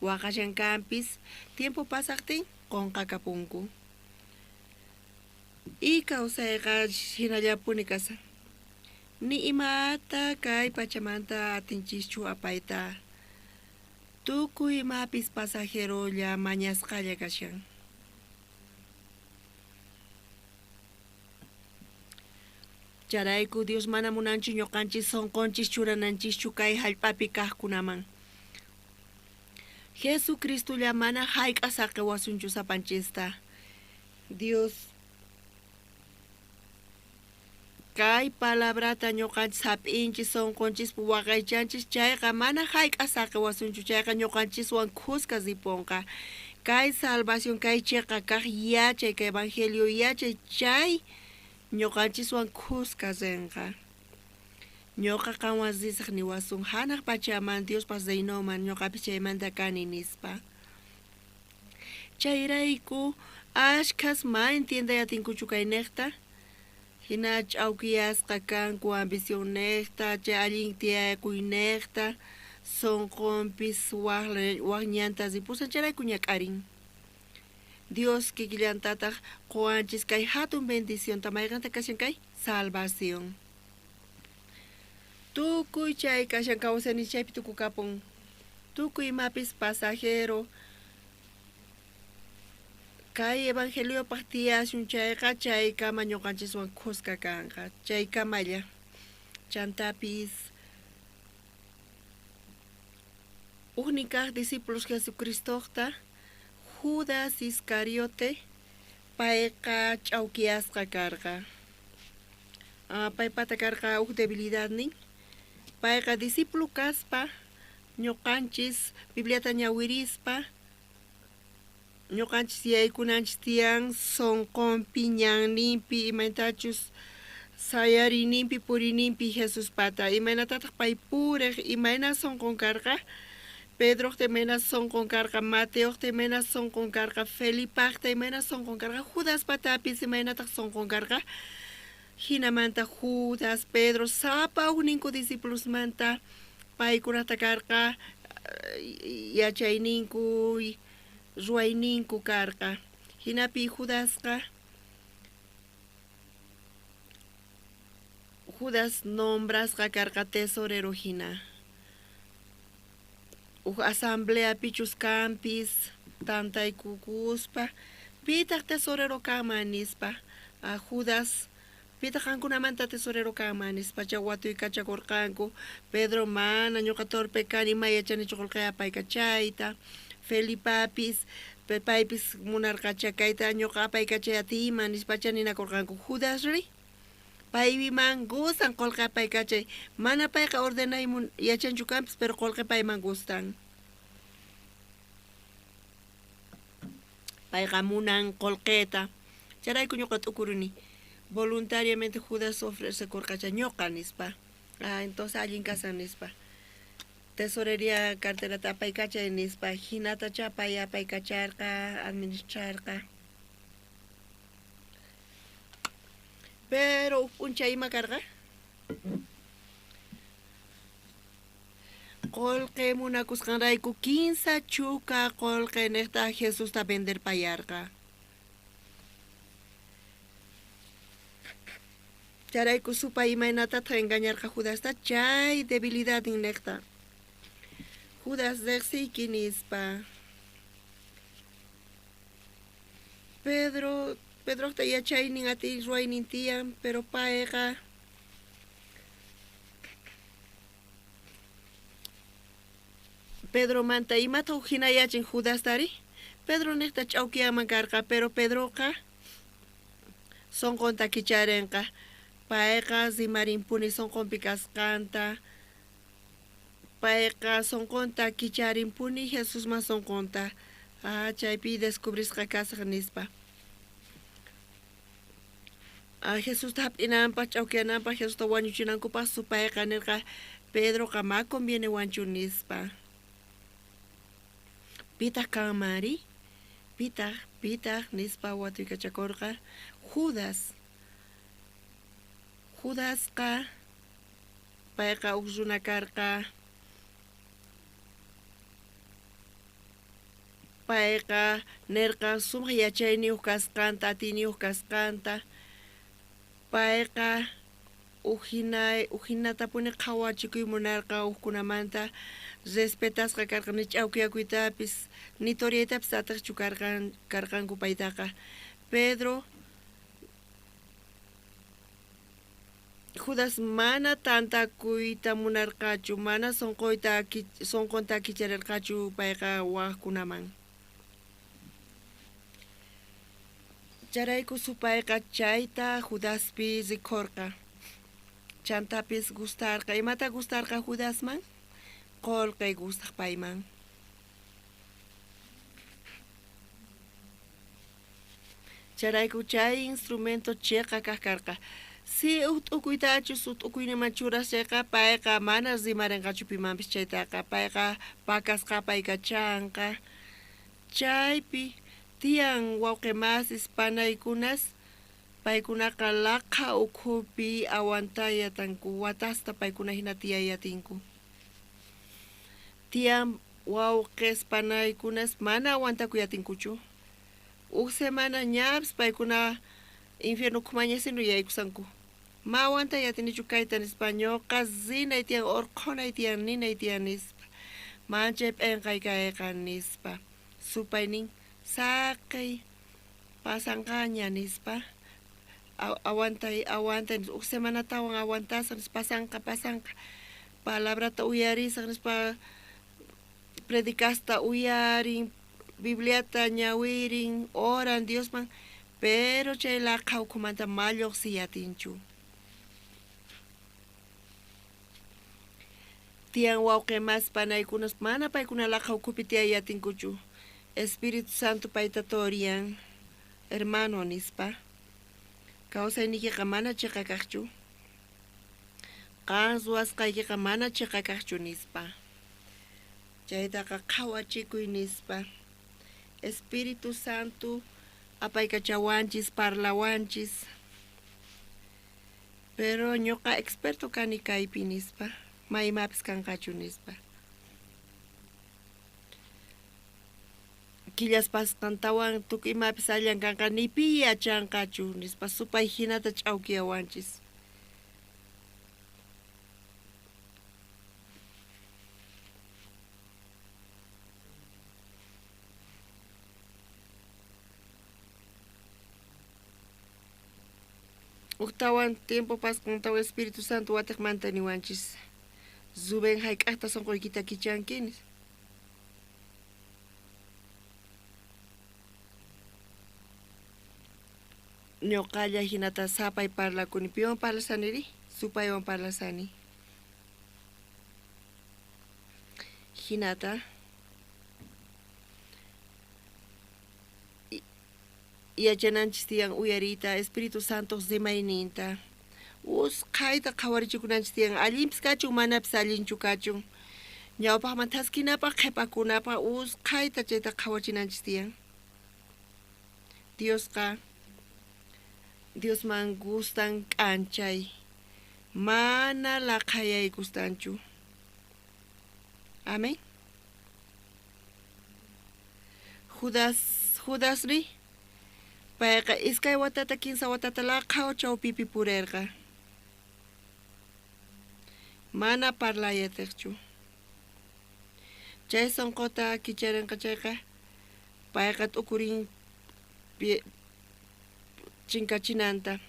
waqashankampis tiempo pasaqtin qonqakapunku y kawsayqa hinallapuni kasan ni imata kay pachamanta atinchishchu apayta tukuy imapis pasajerolla mañasqalla kashan charayku Dios mana munanchu ñuqanchis sonqonchis churananchishchu kay hallp'api kaqkunaman Jesucristulla mana hayk'asaqi wasunchu sapanchista Dios kay palabrata ñuqanchis hap'inchis sonqonchis waqaychanchis chayqa mana hayk'asaqi wasunchu chayqa ñuqanchiswan khusqa sipunqa kay salvación kay chayqa kaq yachay kay evangelio yachay chay ñuqanchiswan khusqa rinqa ñuqa qanwan risaq niwasun hanaq pachaman Diospas reynoman ñuqapis chaymanta kani nispa chayrayku ashkas ma entiendayatinkuchu kay niqta hina ch'awkiyasqa kanku ambición niqta chay allin tiyaykuy niqta sonqonpis waqñanta ripusan chayrayku ñak'arin Dios kikillantataq quwanchis kay hatun bendición tamayqanta kashan kay salvación tukuy chay kashan kawsani chaypi tukukapun tukuy imapis pasajero kay evangelio paqtiyashun chayqa chaykama ñuqanchiswan kuska kanqa chaykamalla chantapis ugnin kaq discípulos Jesucristoqta Judas Iscariote payqa ch'awkiyasqa karqa paypata karqa ug debilidad nin payqa discípulo kaspa ñuqanchis Bibliata ñawirispa ñuqanchis yaykunanchis tiyan sonqonpi ñanninpi imaynatachus sayarininpi purininpi Jesus pata imaynatataq pay puriq imayna sonqon karqa Pedroqta imayna sonqon karqa Mateoqta imayna sonqon karqa Felipaqta imayna sonqon karqa Judas patapis imaynataq sonqon karqa hinamanta Judas Pedro sapa ugninku discípulosmanta paykunata karqa yachayninku ruwayninku karqa hinapi Judas nombrasqa karqa tesorero hina asamblea pichuscampis tantaykukuspa pitaq tesorero kanman nispa Judas pitaq qankunamanta tesorero kanman nispa chawatuy kachakurqanku Pedro mana ñuqa torpe kani mayachanichu qolqaya payqa chayta Felipapis paypis munarqa chakayta ñuqa payqa chayatiman nispacha ninakurqanku Judas ri payman gustan qolqa payqa chay mana payqa ordenaymun yachanchu kanpis pero qolqa payman gustan payqa munan qolqeta charayku ñuqa t'ukuruni voluntariamente Judas ofrecerkurqacha ñuqa nispa entonces allin kasan nispa tesorería carterata apaykacha nispa hinatacha pay apaykacharqa administrarqa pero puncha ima karqa qolqe munakusqanrayku 15 chuka qolqe niqta Jesusta vender payarqa charayku supa imaynatataq engañarqa Judasta chay debilidad niqta Judas deqsiyki nispa Pedroqta yachaynin ati ruwaynin tiyan pero payqa Pedro manta imata hinayachin Judastari Pedro niqta ch'awkiyaman karqa pero Pedroqa sonqonta kicharenqa payqa zimarinpuni sonqonpi kasqanta payqa sonqonta kicharinpuni Jesusman sonqonta chaypi descubrisqa kasaq nispa Jesusta hap'inanpaq ch'awkiyananpaq Jesusta wañuchinankupaq supayqa nirqa Pedroqa ma conviene wanchu nispa pitaq kanmari pitaq nispa watuykachakurqa Judasqa payqa uk runa karqa payqa nirqa sumaq yachayniyuq kasqanta atiniyuq kasqanta payqa uhinatapuni qhawachikuy munarqa ukkunamanta respetasqa karqa ni ch'awkiyakuytapis ni toriyaytapis ataqchu karqanku paytaqa Pedro Judas mana tantakuyta munarqachu mana sonqonta kicharirqachu payqa waqkunaman charayku supayqa chayta Judaspi rikurqa chantapis gustarqa imata gustarqa Judasman qolqay gustaq payman charayku chay instrumento chiqa kaq karqa si t'ukuytachus t'ukuyniman churasayqa payqa mana rimarinqachu pimanpis chaytaqa payqa pakasqa paykachanqa chaypi tiyan wawqimasis panaykunas paykunaqa laqha ukhupi awantayatanku watasta paykuna hina tiyayatinku tiyan wawqis panaykunas mana awantakuyatinkuchu uk semana ñaps paykuna infierno kumañasinu yaykusanku Mawanta yatinichu kayta nispa ñuqa zinay tiyan urqunay tiyan ninay tiyan nispa manchay p'inqay kayqa nispa supaynin saqay pasanqaña nispa awantay uk semanatawan awantasaq nispa pasanqa palabrata uyarisaq nispa predicasta uyarin Bibliata ñawirin oran Diosman pero chay laqha ukhumanta malluqsiyatinchu tiyan wawqi mas panaykunas mana paykuna laqha ukhupi tiyayatinkuchu Espíritu Santo payta torian hermano nispa kawsaynikiqa mana chiqa kaqchu qan suwasqaykiqa mana chiqa kaqchu nispa chaytaqa qhawachikuy nispa Espíritu Santo apaykachawanchis parlawanchis pero ñuqa experto kani kaypi nispa maymapis kanqachu nispa killas pasqantawan tukuymapis allan kanqa nipi yachanqachu nispa supay hinata ch'awkiyawanchis Uktawan tiempo pasqantawan Espíritu Santo watiqmanta niwanchis Zuben hayk'aqta sunquykita kichankinis ñuqalla hinata sapay parlakuni piwan parlasaniri supaywan parlasani hinata yachananchis tiyan uyarita Espíritu Santo zimayninta usqhayta qhawarichikunanchis tiyan allinpis kachun manapis allinchu kachun ñawpaqman thaskinapaq qhipakunapaq usqhayta chayta qhawachinanchis tiyan Diosman gustan k'anchay mana laqhayay gustanchu amén Judasri payqa iskay watata kinsa watata laqhaw chawpipi purerqa mana parlayatiqchu chay sunquta kicharinqa chayqa payqa t'ukurin chinkachinanta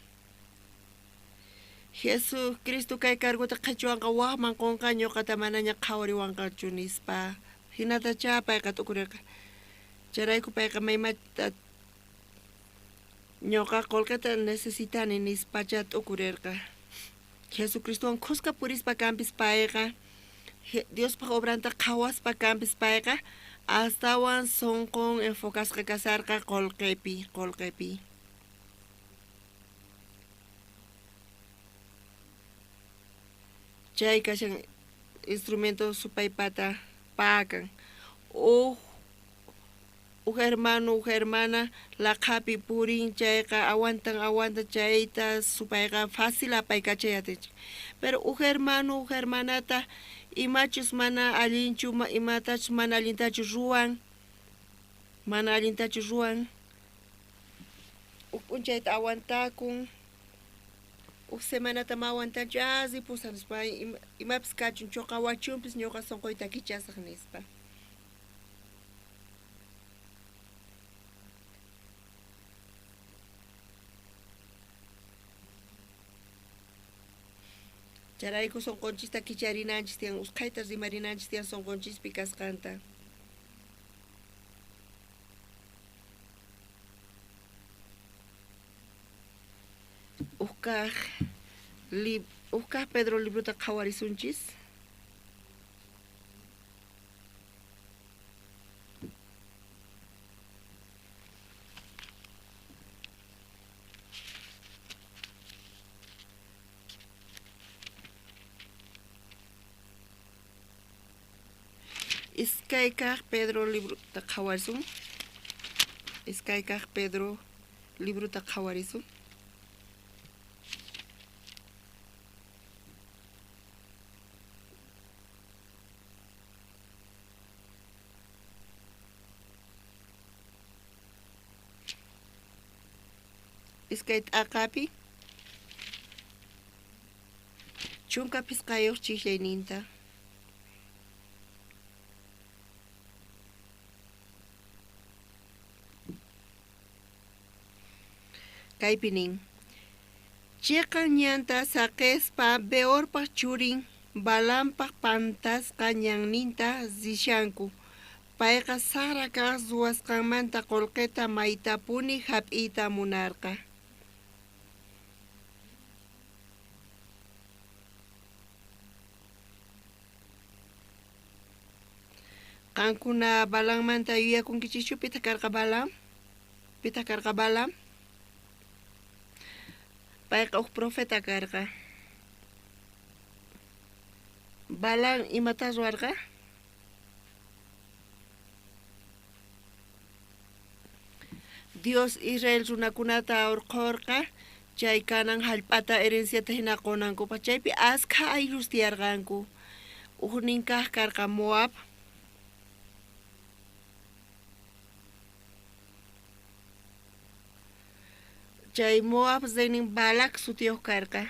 Jesucristo kay cargota qhichwanqa waqman qunqa ñuqata manaña qhawariwanqachu nispa hinatacha payqa t'ukurirqa charayku payqa maymata ñuqa qullqita necesitani nispacha t'ukurirqa Jesucristowan khusqa purispa kanpis payqa Diospaq obranta qhawaspa kanpis payqa astawan sunqun enfocasqa kasarqa qullqipi chay kashan instrumento supaypata pakan hermano hermana laqhapi purin chayqa awantan chayta supayqa fácil apaykachayatinchik pero hermano hermanata imachus mana allinchu imatachus mana allintachu ruwan p'unchayta awantakun semanata ma awantachu pusan nispa imapis kachun chuqa wachunpis ñuqa sunquyta kichasaq nispa charayku sunqunchista kicharinanchis tiyan usqhayta rimarinanchis tiyan sunqunchispi kasqanta Ukah Pedro libruta qhawarisunchis Iskaykaq Pedro libruta qhawarisun Iskay t'aqapi chunka pisqayuq chiqllayninta. Kaypi nin: chiqa ñanta saqespa beorpaq churin Balampaq pantasqa ñanninta zishanku. Payqa sara kaq ruwasqanmanta qullqita maytapuni hap'iyta munarqa. Qankuna Balanmanta yuyakunkichischu pita karqa Balam? Pita karqa Balam? Payqa uq profeta karqa. Balan imata ruwarqa? Dios Israel runakunata urqurqa chay kanan hallp'ata herenciata hina qunankupa chaypi askha ayllus tiyarqanku. Uqnin kaq karqa Moab, chay Moab zaynin Balak sutiyuq karqa.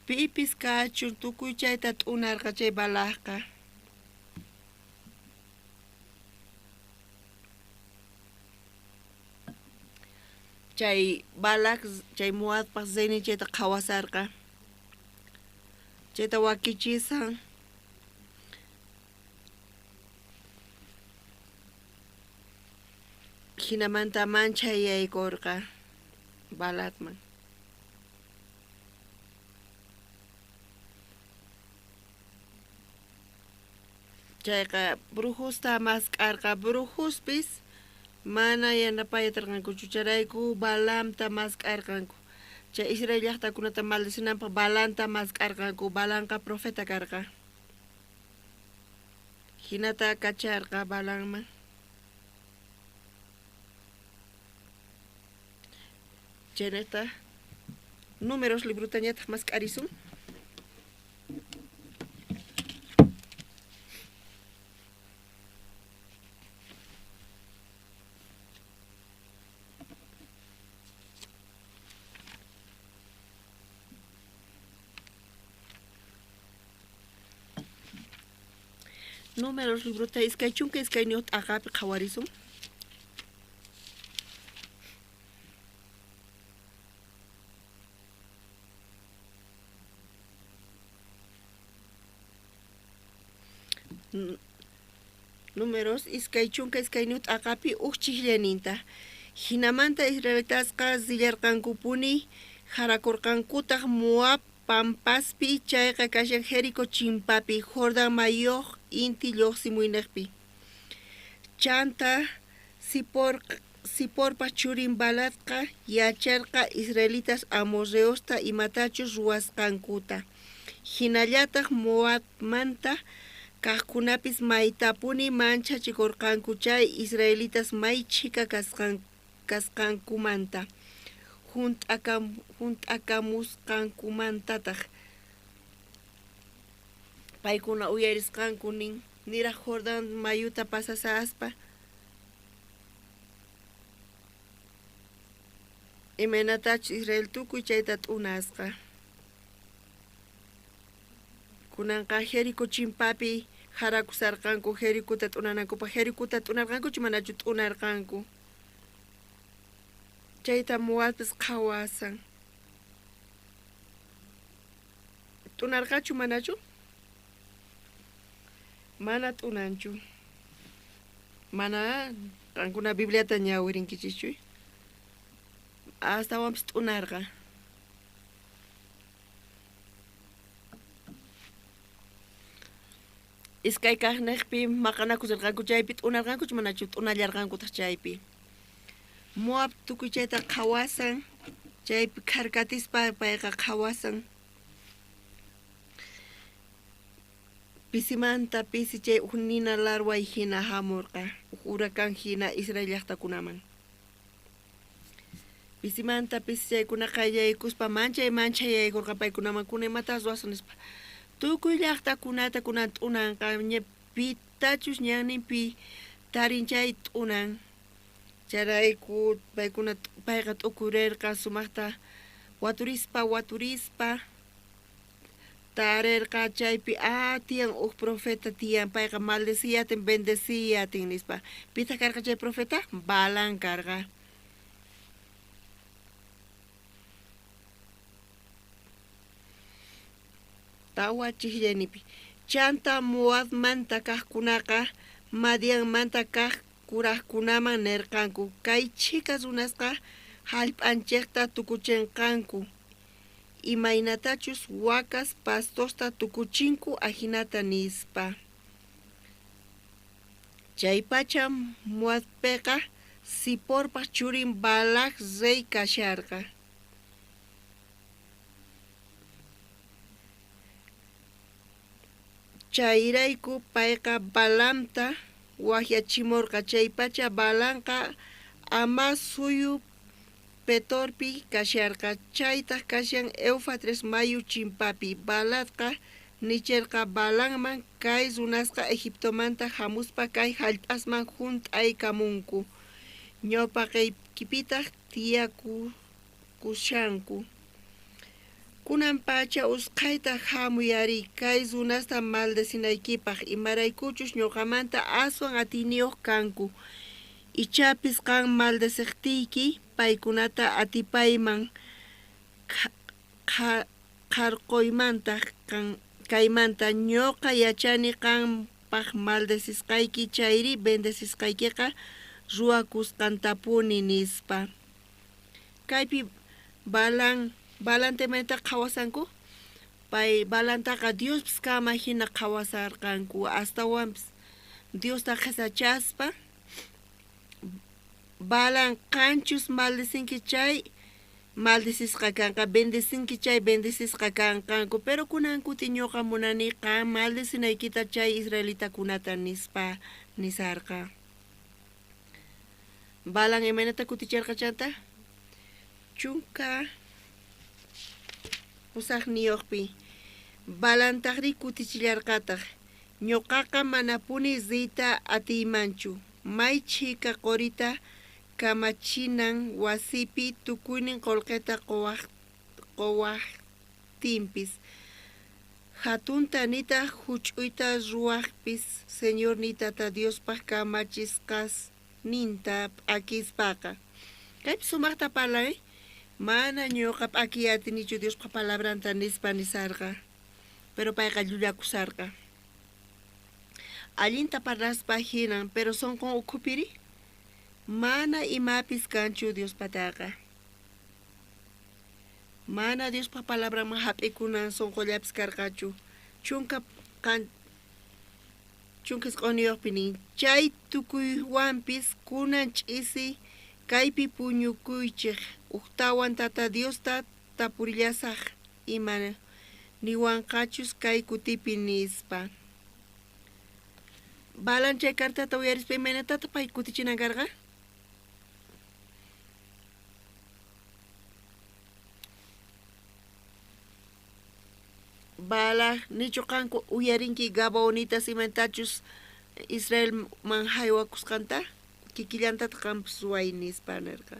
Pipis kachun tukuy chayta t'unarqa chay Balakqa. Chay Balak chay Moabpaq zaynin chayta qhawasarqa. Chayta wakichisan hinamanta mancha yaykurqa Balakman. Chayqa brujusta maskarqa, brujuspis mana yanapaytarqanku chucharayku Balamta maskarqanku. Chay Israel llaqtakunata maldicinanpaq Balanta maskarqanku. Balanqa profeta karqa. Hinata kacharqa Balanman. Chaynata Números libruta ñataq mask'arisun. Números libruta iskay chunka iskay ñuq t'aqapi qhawarisun. Números iskay chunka iskay ñuq t'aqapi uq chiqllaninta. Hinamanta Israelitasqa zillarqankupuni harakurqankutaq Moab Pampaspi chayqa kashan Jericó chimpapi Jordan mayuq inti lluqsimuynaqpi. Chanta Siporpa churin Balatqa yacharqa Israelitas amorreosta imatachus ruwasqankuta. Hinallataq Moabmanta kaqkunapis maytapuni manchachikurqanku chay Israelitas maychika kasqankumanta. Hunt'akamusqankumantataq. Paykuna uyarisqanku niraq Jordan mayuta pasasaspa imaynatachus Israel tukuy chayta t'unasqa. Kunanqa Jericó chimpapi harakusarqanku Jericóta t'unanankupaq. Jericóta t'unarqankuchu manachu t'unarqanku. Chayta Moabpis qhawasan. T'unarqachu manachu? Mana t'unanchu. Mana qankuna Bibliata ñawirinkichikchu. Astawanpis t'unarqa. Iskay kaqniqpi maqanakusarqanku chaypi t'unarqankuchu manachu t'unallarqankutaq chaypi. Moab tukuy chayta qhawasan, chaypi Karkatispa payqa qhawasan. Pisimanta pisi chay uq nina larway hina hamurqa, uq huracan hina Israel llaqtakunaman. Pisimanta pisi chaykunaqa yaykuspa manchay yaykurqa paykunaman kuna imatas ruwasun nispa. Tukuy llaqtakunata kunan t'unanqa pitachus ñanninpi tarinchay t'unan. Charayku payqa t'ukurirqa sumaqta waturispa tarerqa chaypi tiyan profeta tiyan payqa maldeciyatin bendeciyatin nispa pita karqa chay profeta Balan karqa tawa chihllanipi chanta Moab manta kaqkunaqa Madian manta kaq kuraqkunaman nirqanku kay chicas runasqa hallp'anchikta tukuchinqanku imaynatachus wakas pastosta tukuchinku ajinata nispa chay pacha Moabpiqa Siporpa churin Balak rey kasharqa chayrayku payqa Balamta wahyachimurqa chay pacha Balanqa ama suyu Petorpi kasharqa chaytaq kashan Eufrates mayu chimpapi Balatqa nichirqa Balanman kay runasqa Egiptomanta hamuspa kay hallp'asman hunt'aykamunku ñawpa qaykipitaq tiyakushanku kunan pacha usqhayta hamuyari kay runasta maldecinaykipaq imaraykuchus ñuqamanta aswan atiniyuq kanku ichapis qan maldeciqtiyki paykunata atipayman qarqoymanta kaymanta ñuqa yachani qanpaq maldecisqayki chayri bendecishqaykiqa ruwakusqantapuni nispa kaypi Balantemanta qhawasanku pay Balantaqa Diospis kama hina qhawasarqanku astawanpis Diosta qhisachaspa Balan qanchus maldecinki chay maldecisqa kanqa bendecinki chay bendecisqa kanqanku pero kunan kuti ñuqa munani qan maldecinaykita chay israelitakunata nispa nisarqa Balan imaynata kuticharqa chanta chunka usaqniyuqpi Balantaqri kutichillarqataq ñuqaqa mana puni zita atiymanchu maychika qurita kamachinan wasipi tukuynin qullqita quwaqtinpis hatunta nita huch'uyta ruwaqpis Señor nitata Diospaq kamachisqas ninta p'akispaqa kaypi sumaqta parlay mana ñuqa p'akiyatinichu Diospa palabranta nispa nisarqa pero payqa llullakusarqa allinta parlaspa hinan pero sonqon ukhupiri mana imapis kanchu Diospataqa mana Diospa palabraman hap'ikunan sonqollapis karqachu chunkas q'uniyuqpinin chay tukuywanpis kunan ch'isi kaypi puñukuychik uktawan tata Diosta tapurillasaq ima niwanqachus kay kutipi nispa Balan chay kartata uyarispa imaynatata pay kutichinan karqa Bala nichu qanku uyarinki Gabaonitas imaynatachus Israel man haywakusqanta kikillantata qanpis ruway nispa nirqa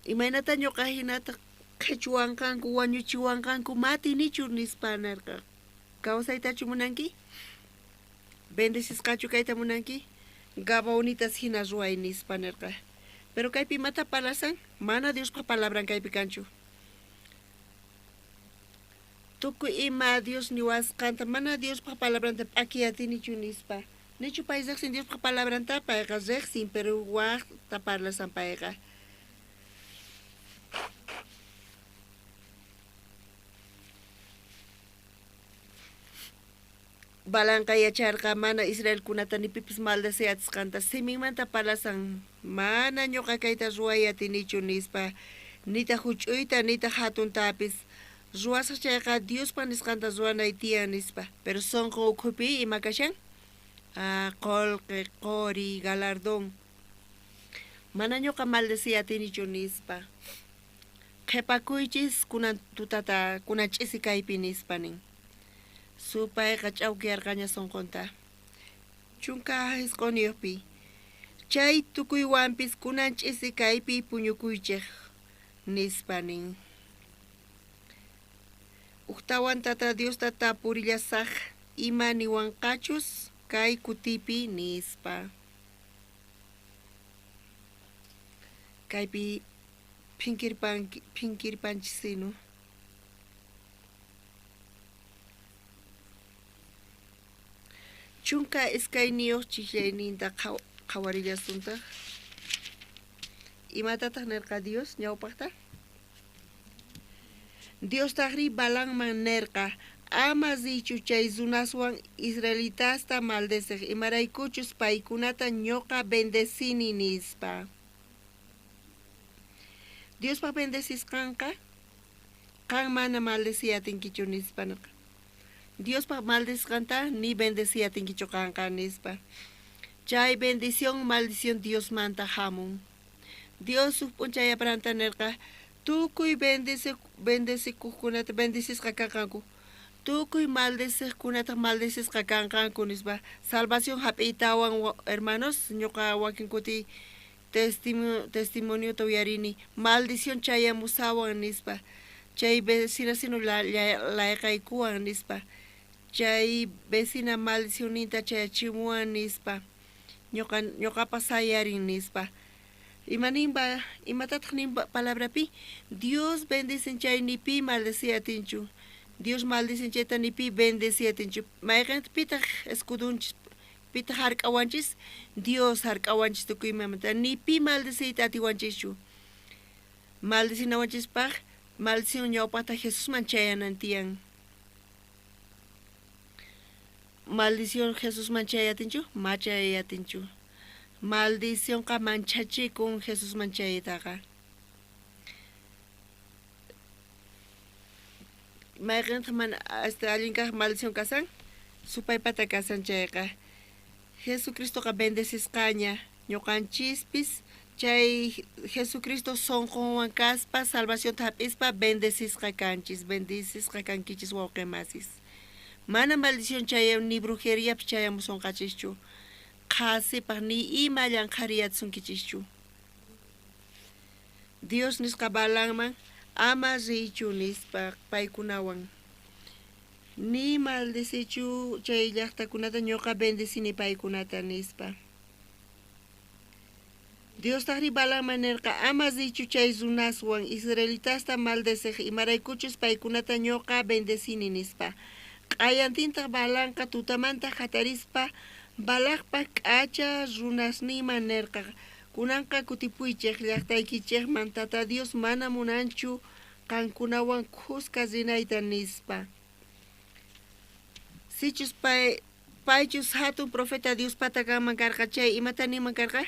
imaynata ñuqa hinata qhichwanqanku wañuchiwanqanku matinichu nispa nirqa kawsaytachu munanki bendecishqachu kayta munanki Gabaonitas hina ruway nispa nirqa pero kaypi mata palasan mana Diospa palabran kaypi kanchu tukuy ima Dios niwasqanta mana Diospa palabranta p'akiyatinichu nispa nichu pay riqsin Diospa palabranta payqa riqsin pero waqta parlasan payqa Balanqa yacharqa mana Israelkunata ni pipis maldeciyatisqanta siminmanta parlasan mana ñuqa kayta ruwayatinichu nispa nita huch'uyta nita hatuntapis ruwasaq chayqa Diospa nisqanta ruwanay tiyan nispa pero sonqo ukhupi ima kashan qollqi qori galardón mana ñuqa maldeciyatinichu nispa qhipakuychis kunan tutata kunan ch'isi kaypi nispa nin supayqa ch'awkiyarqaña sonqonta chunka hisq'uniyuqpi chay tukuywanpis kunan ch'isi kaypi puñukuychik nispanin. Uktawan tata Dios tata purillasaq ima niwanqachus kay kutipi nispa. Kaypi pinkirpanchisino. Chunka iskayniyuq chiklayninta qhawarillastunta. Imatataq nirqa Dios ñawpaqta? Dios taqri balanman nirqa ama zichu chay zunaswan israelitasta maldeciq imaraykuchus paykunata ñuqa bendecini nispa. Diospa bendecishqanqa qan mana maldeciyatinkichu nispa nirqa. Diospa maldecishqanta ni bendeciyatinkichu qanqa nispa. Chay bendición maldición Dios manta hamun. Dios p'unchay apranta nirqa tukuy bendecikuqkunata bendecisqa kanqanku. Tukuy maldeciqkunata maldecisqa kanqanku nispa. Salvación hap'iytawan hermanos ñuqa wakin kuti testimonio uyarini maldición chayamusawan nispa. Chay vecinasino layqaykuwan nispa. Chay vecina maldicionita chayachimuwan nispa. Ñuqapas sayarin nispa. Imatataq nimba palabrapi Dios bendicen chay nipi maldeciyatinchu. Dios maldicen chayta nipi bendeciyatinchu. Mayqan pitaq escudunchis pitaq hark'awanchis Dios hark'awanchis tukuymamanta nipi maldeciyta atiwanchischu. Maldecinawanchispaq maldición ñawpaqta Jesusman chayanan tiyan. Maldición Jesusman chayatinchu machayatinchu. Maldición ka manchachikun Jesusman chaytaqa. Mayqantaq mana allinkaq maldición kasan supaypata kasan chayqa. Jesucristoqa bendecisqaña ñuqanchispis chay Jesucristo sonqonwan kaspa salvacionta hap'ispa bendecisqa kanchis bendecisqa kankichis wawqimasis. Mana maldición chay ni brujeriapas chayamusunqachischu. Qhasipaq ni ima llanqhariyasunkichishchu. Dios nisqa balanman ama richu nispa paykunawan. Ni maldecichu chay llaqtakunata ñuqa bendecini paykunata nispa. Dios taqri balanman nirqa ama richu chay zunaswan israelitasta maldeciq imaraykuchus paykunata ñuqa bendecini nispa. Q'ayantintaq balanqa tutamanta hatarispa balaqpa k'acha runasniman nirqa. Kunanqa kutipuychik llaqtaykichikman tata Dios mana munanchu qankunawan qusqa rinayta nispa. Sichus paychus hatun profeta Dios patakanman karqa chay imata niman karqa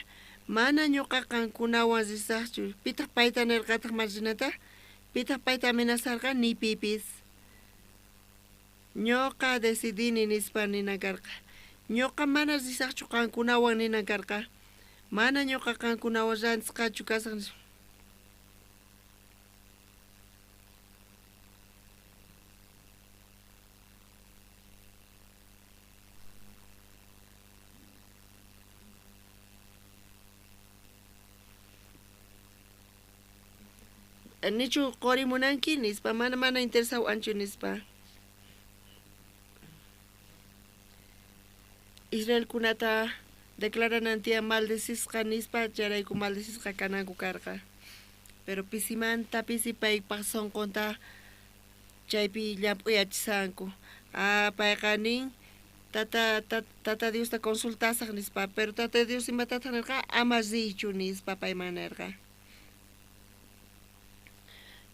mana ñuqa qankunawan risaqchu. Pitaq payta nirqataq marrinata? Pitaq payta amenazarqa ni pipis. Ñuqa decidini nispa nina karqa. Ñuqa mana risaqchu qankunawan nina karqa. Mana ñuqa qankunawan rantisqachu kasaq. Nichu qorimunanki nispa mana interesaw anchu nispa. Israel kunata declaranantia maldecisqa nispa charayku maldecisqa kananku karqa. Pero pisimanta pisipaypaq sonqonta chaypi llamp'uyachisanku. Payqa nin tata Diosta consultasaq nispa. Pero tata Dios imatataq nirqa ama richu nispa payman nirqa.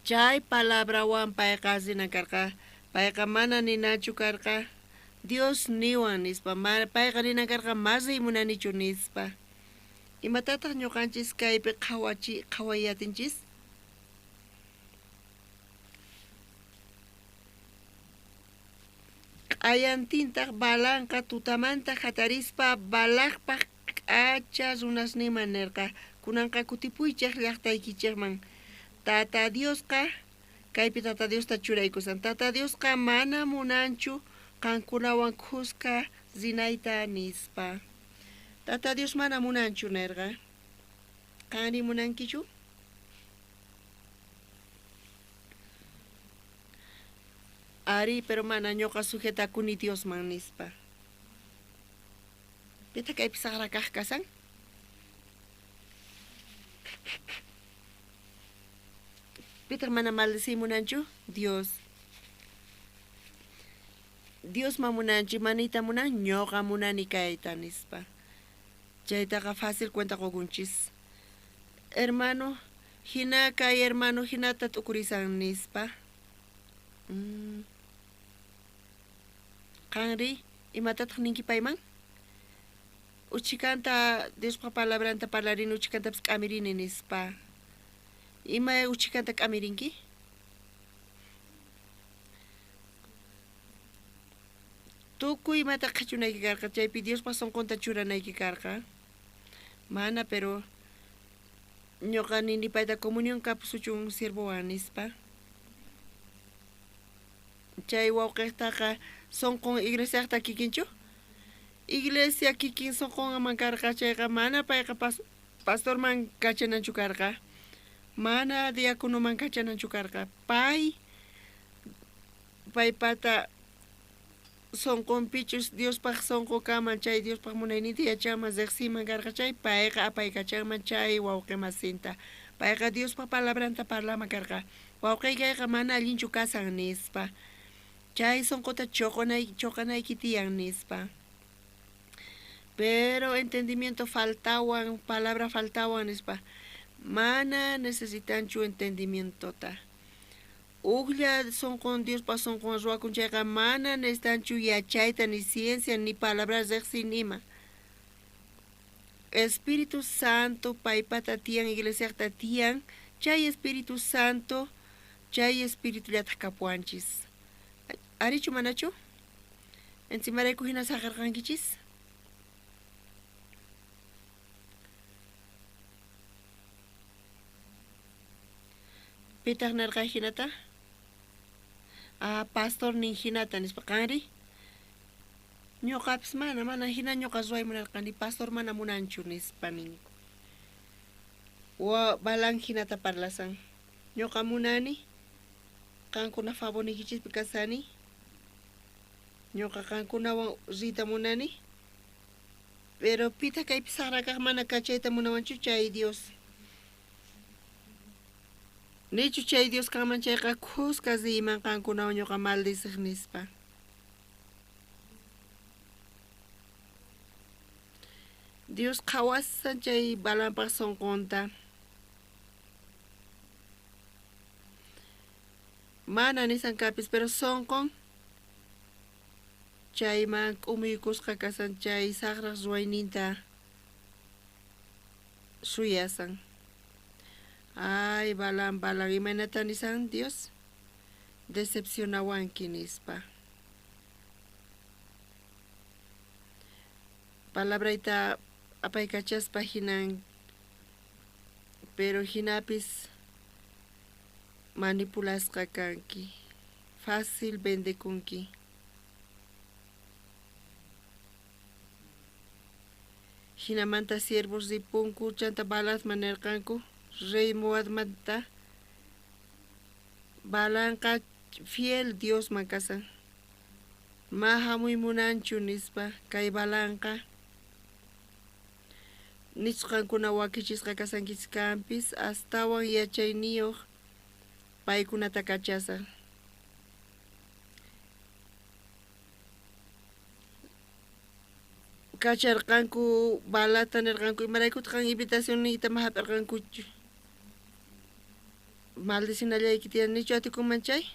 Chay palabrawan payqa rinan karqa. Payqa mana ninachu karqa. Dios niwan nispa, payqa ninan karqa mas rimunanichu nispa. Imatataq ñuqanchis kaypi qhawayatinchis? Q'ayantintaq balanqa tutamanta hatarispa balaqpaq k'acha runasniman nirqa. Kunanqa kutipuychik llaqtaykichikman. Tata Diosqa kaypi tata Diosta churaykusan. Tata Diosqa mana munanchu qankunawan qusqa rinayta nispa. Tata Dios mana munanchu nirqa. Qanri munankichu? Ari, pero mana ñoqa sujeta kuni Dios man nispa. Pita kay pisaqra kasan? Pita mana maldecimunanchu? Dios. Dios mamunanchi manita munan ñoqa munani kayta nispa. Chaytaqa fácil cuenta qokunchis. Hermano, hina kay hermano hinata tukurisan nispa. Kanri, imatataq ninkipayman? Uchikanta, Diospa palabranta parlarin uchikanta k'amirini nispa. Ima uchikanta k'amirinki? Tukuy imata qhachunayki karqa, chaypi Diospa sonqonta churanayki karqa. Mana, pero ñoqa ninipayta comunión kapusuchun sirvowan nispa. Chay wawqiqtaqa sonqon iglesiaqta kikinchu? Iglesia kikin sonqonman karqa chayqa mana payqa pastorman kachananchu karqa. Mana diaconoman kachananchu karqa. Paypata sonqonpichus Diospaq sonqo kaman chay Diospaq munayninta yachaman riqsiman karqa chay payqa apay kachanman chay wawqi masinta. Payqa Diospaq palabranta parlaman karqa. Wawqiykayqa mana allinchu kasan nispa. Chay sonqota choqanayki tiyan nispa. Pero entendimiento faltawan, palabra faltawan nispa. Mana necesitanchu entendimientota. Uqlla sonqon Diospa sonqon ruwakun chayqa mana necesitanchu yachayta ni ciencia ni palabra riqsi nima. Espíritu Santo paypata tiyan iglesiaqta tiyan, chay Espíritu Santo, chay Espíritu llata kapuanchis. Arichu manachu? Encimarayku hina saqarqankichis? Pitaq narqa hinata? Pastor nin hinata nispa qanri? Ñoqapis mana hina ñoqa ruwaymunarqani pastor mana munanchu nispa nin. Balan hinata parlasan. Ñoqa munani, qankuna favorinikichispi kasani. Ñoqa qankunawan rita munani. Pero pita kaypi saqrakaq mana kachayta munawanchu chay Dios. Nichu chay Dios kanman chayqa kuskas iman qankunawan ñoqa maldiciq nispa. Dios qhawasan chay balanpaq sonqonta. Mana nisankapis, pero sonqon chayman k'umuykusqa kasan chay saqraq ruwayninta suyasan. Ay, balan, imanata nisan Dios, decepcionawanki nispa. Palabrayta apaykachaspa hinan, pero hinapis manipulasqa kanki, fácil vendekunki. Hinamanta siervos ripunku chanta balas manerqanku, rey Moabmanta, balanqa fiel Dios makasan. Maha muy munanchu nispa, kay balanqa. Nisqankuna wakichisqa kasankiskanpis, astawan yachayniyuq paykunata kachasa. Kacharqanku balata nirqanku imaraykutaq invitación niyta mahapirqankuchu. Maldicionallayki tiyanichu atikuman chay?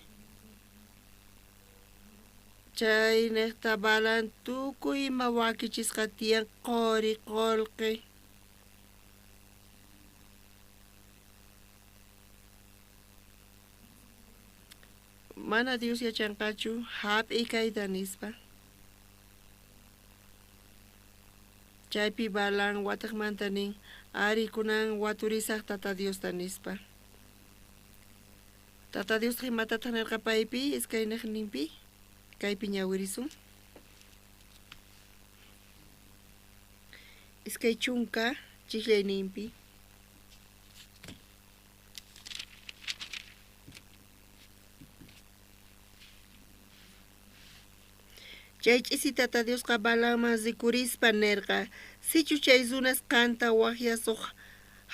Chay niqta balan tukuy ima wakichisqa tiyan qori qolqi. Mana Dios yachanqachu hap'i kayta nispa. Chaypi balan wataqmanta nin ari kunan waturisaq tata Dios nispa. Tata Dios imatataq nirqa paypi iskay niqninpi kaypi ñawirisun. Iskay chunka chiqllayninpi. Chay ch'isitata Diosqa Balaamman rikurispa nirqa sichu chay runas qanta waqyasuq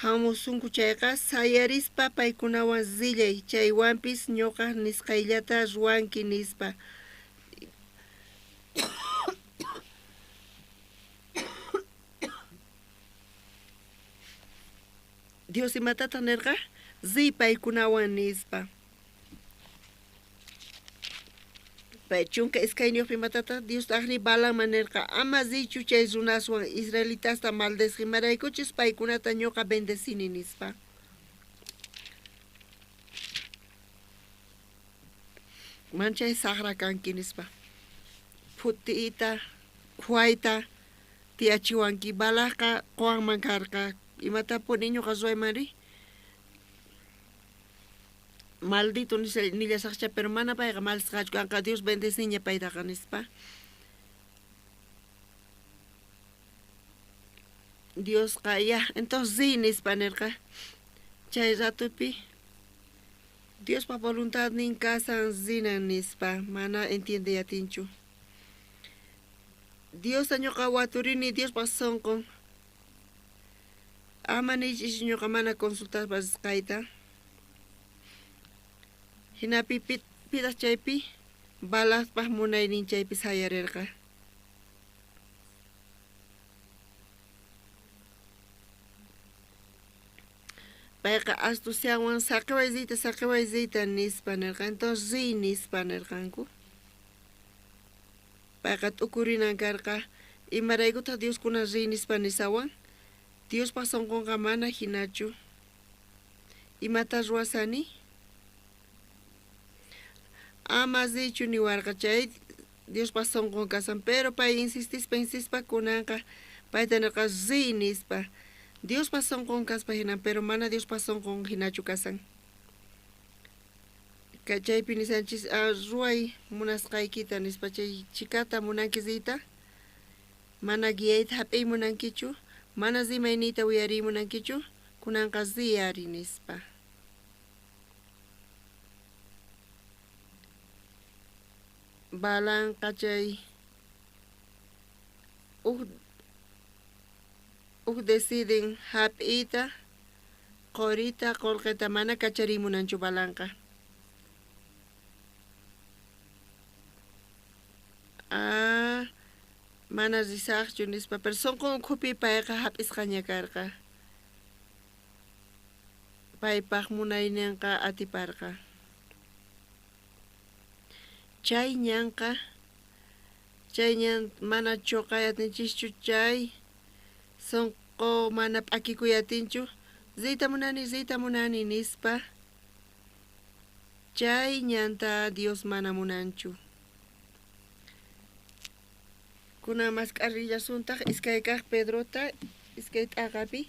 hamusunku chayqa sayarispa paykunawan zillay chaywanpis ñuqa nisqayllata ruwanki nispa. Dios imatataq nirqa ziy paykunawan nispa. Pay chunka iskayniyuqpi imatataq Dios aqri Balaamman nirqa ama ziychu chay runaswan israelitasta maldesqimaraykuchus paykunata ñuqa bendecini nispa. Manchay saqra kanki nispa. Phuti'ita, khuayta, tiachiwanki Balaqqa quwanman karqa imatapuni ñuqa ruwaymari. Maldito nillasaqcha pero mana payqa maldisqachu kanqa Dios bendeciña paytaqa nispa. Diosqa ya entonces sí nispa nirqa chay ratupi Diospa voluntad nin kasan zinan nispa mana entiende yatinchu. Dios ñuqa waturini Diospa sonqon ama nichish ñuqa mana consultaspas kayta. Hinapi pidas chaypi Balaqpaq munaynin chaypi sayarirqa. Payqa astuciawan saqiwaysiyta nispa nirqa entonces ri nispa nirqanku. Payqa t'ukurinan karqa imaraykutaq Dioskuna ri nispa nisawan Diospa sonqonqa mana hinachu. Imata ruwasani ama zichu niwarqa chay Diospa sonqon kasan pero pay insistispa kunanqa payta nirqa ri nispa. Diospa sonqon kaspa hina pero mana Diospa sonqon hinachu kasan. Chaypi nisanchis ruway munasqaykita nispa chay chikata munanki ziyta mana guiyayta hap'ay munankichu mana zimayniyta wiyariy munankichu kunanqa ziyari nispa. Balanqa chay deciden hap'iyta qurita qullqita mana kacharimunanchu Balanqa. Mana risaqchu nispa pero sonqon ukhupi payqa hap'isqaña karqa. Paypaq munayninqa atiparqa. Chay ñanqa chay ñan mana chuqayatinchikchu chay sonqo mana p'akikuyatinchu ziyta munani nispa chay ñanta Dios mana munanchu. Kuna masq'arillasuntaq iskay kaq Pedrota iskay t'aqapi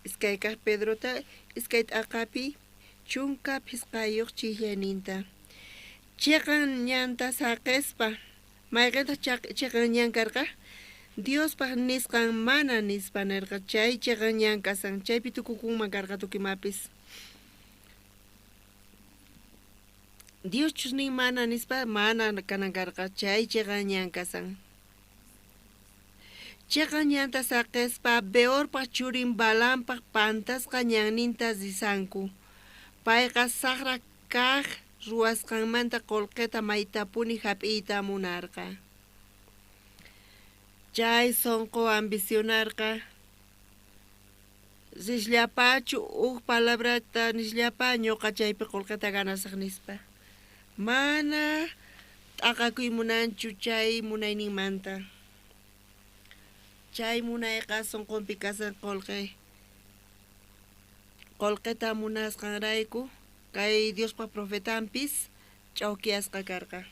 iskay kaq Pedrota iskay t'aqapi chunka phisqayuq chillaninta chiqan ñanta saqispa mayqitaq chiqan ñan karqa Diospaq nisqan mana nispa nirqa chay chiqan ñan kasan chaypi tukukunman karqa tukimapis. Dioschus nin mana nispa mana kanan karqa chay chiqan ñan kasan. Chiqan ñanta saqispa Beorpaq churin Balaampaq pantasqa ñanninta risanku. Payqa saqra kaq ruwasqanmanta qullqita maytapuni hap'iyta munarqa. Chay sonqo ambicionarqa risllapachu palabrata nisllapa ñuqa chaypi qullqita ganasaq nispa. Mana t'aqakuy munanchu chay munayninmanta. Chay munayqa sonqonpi kasan qullqita munasqanrayku kay Diospa profetanpis ch'awkiyasqa karqa.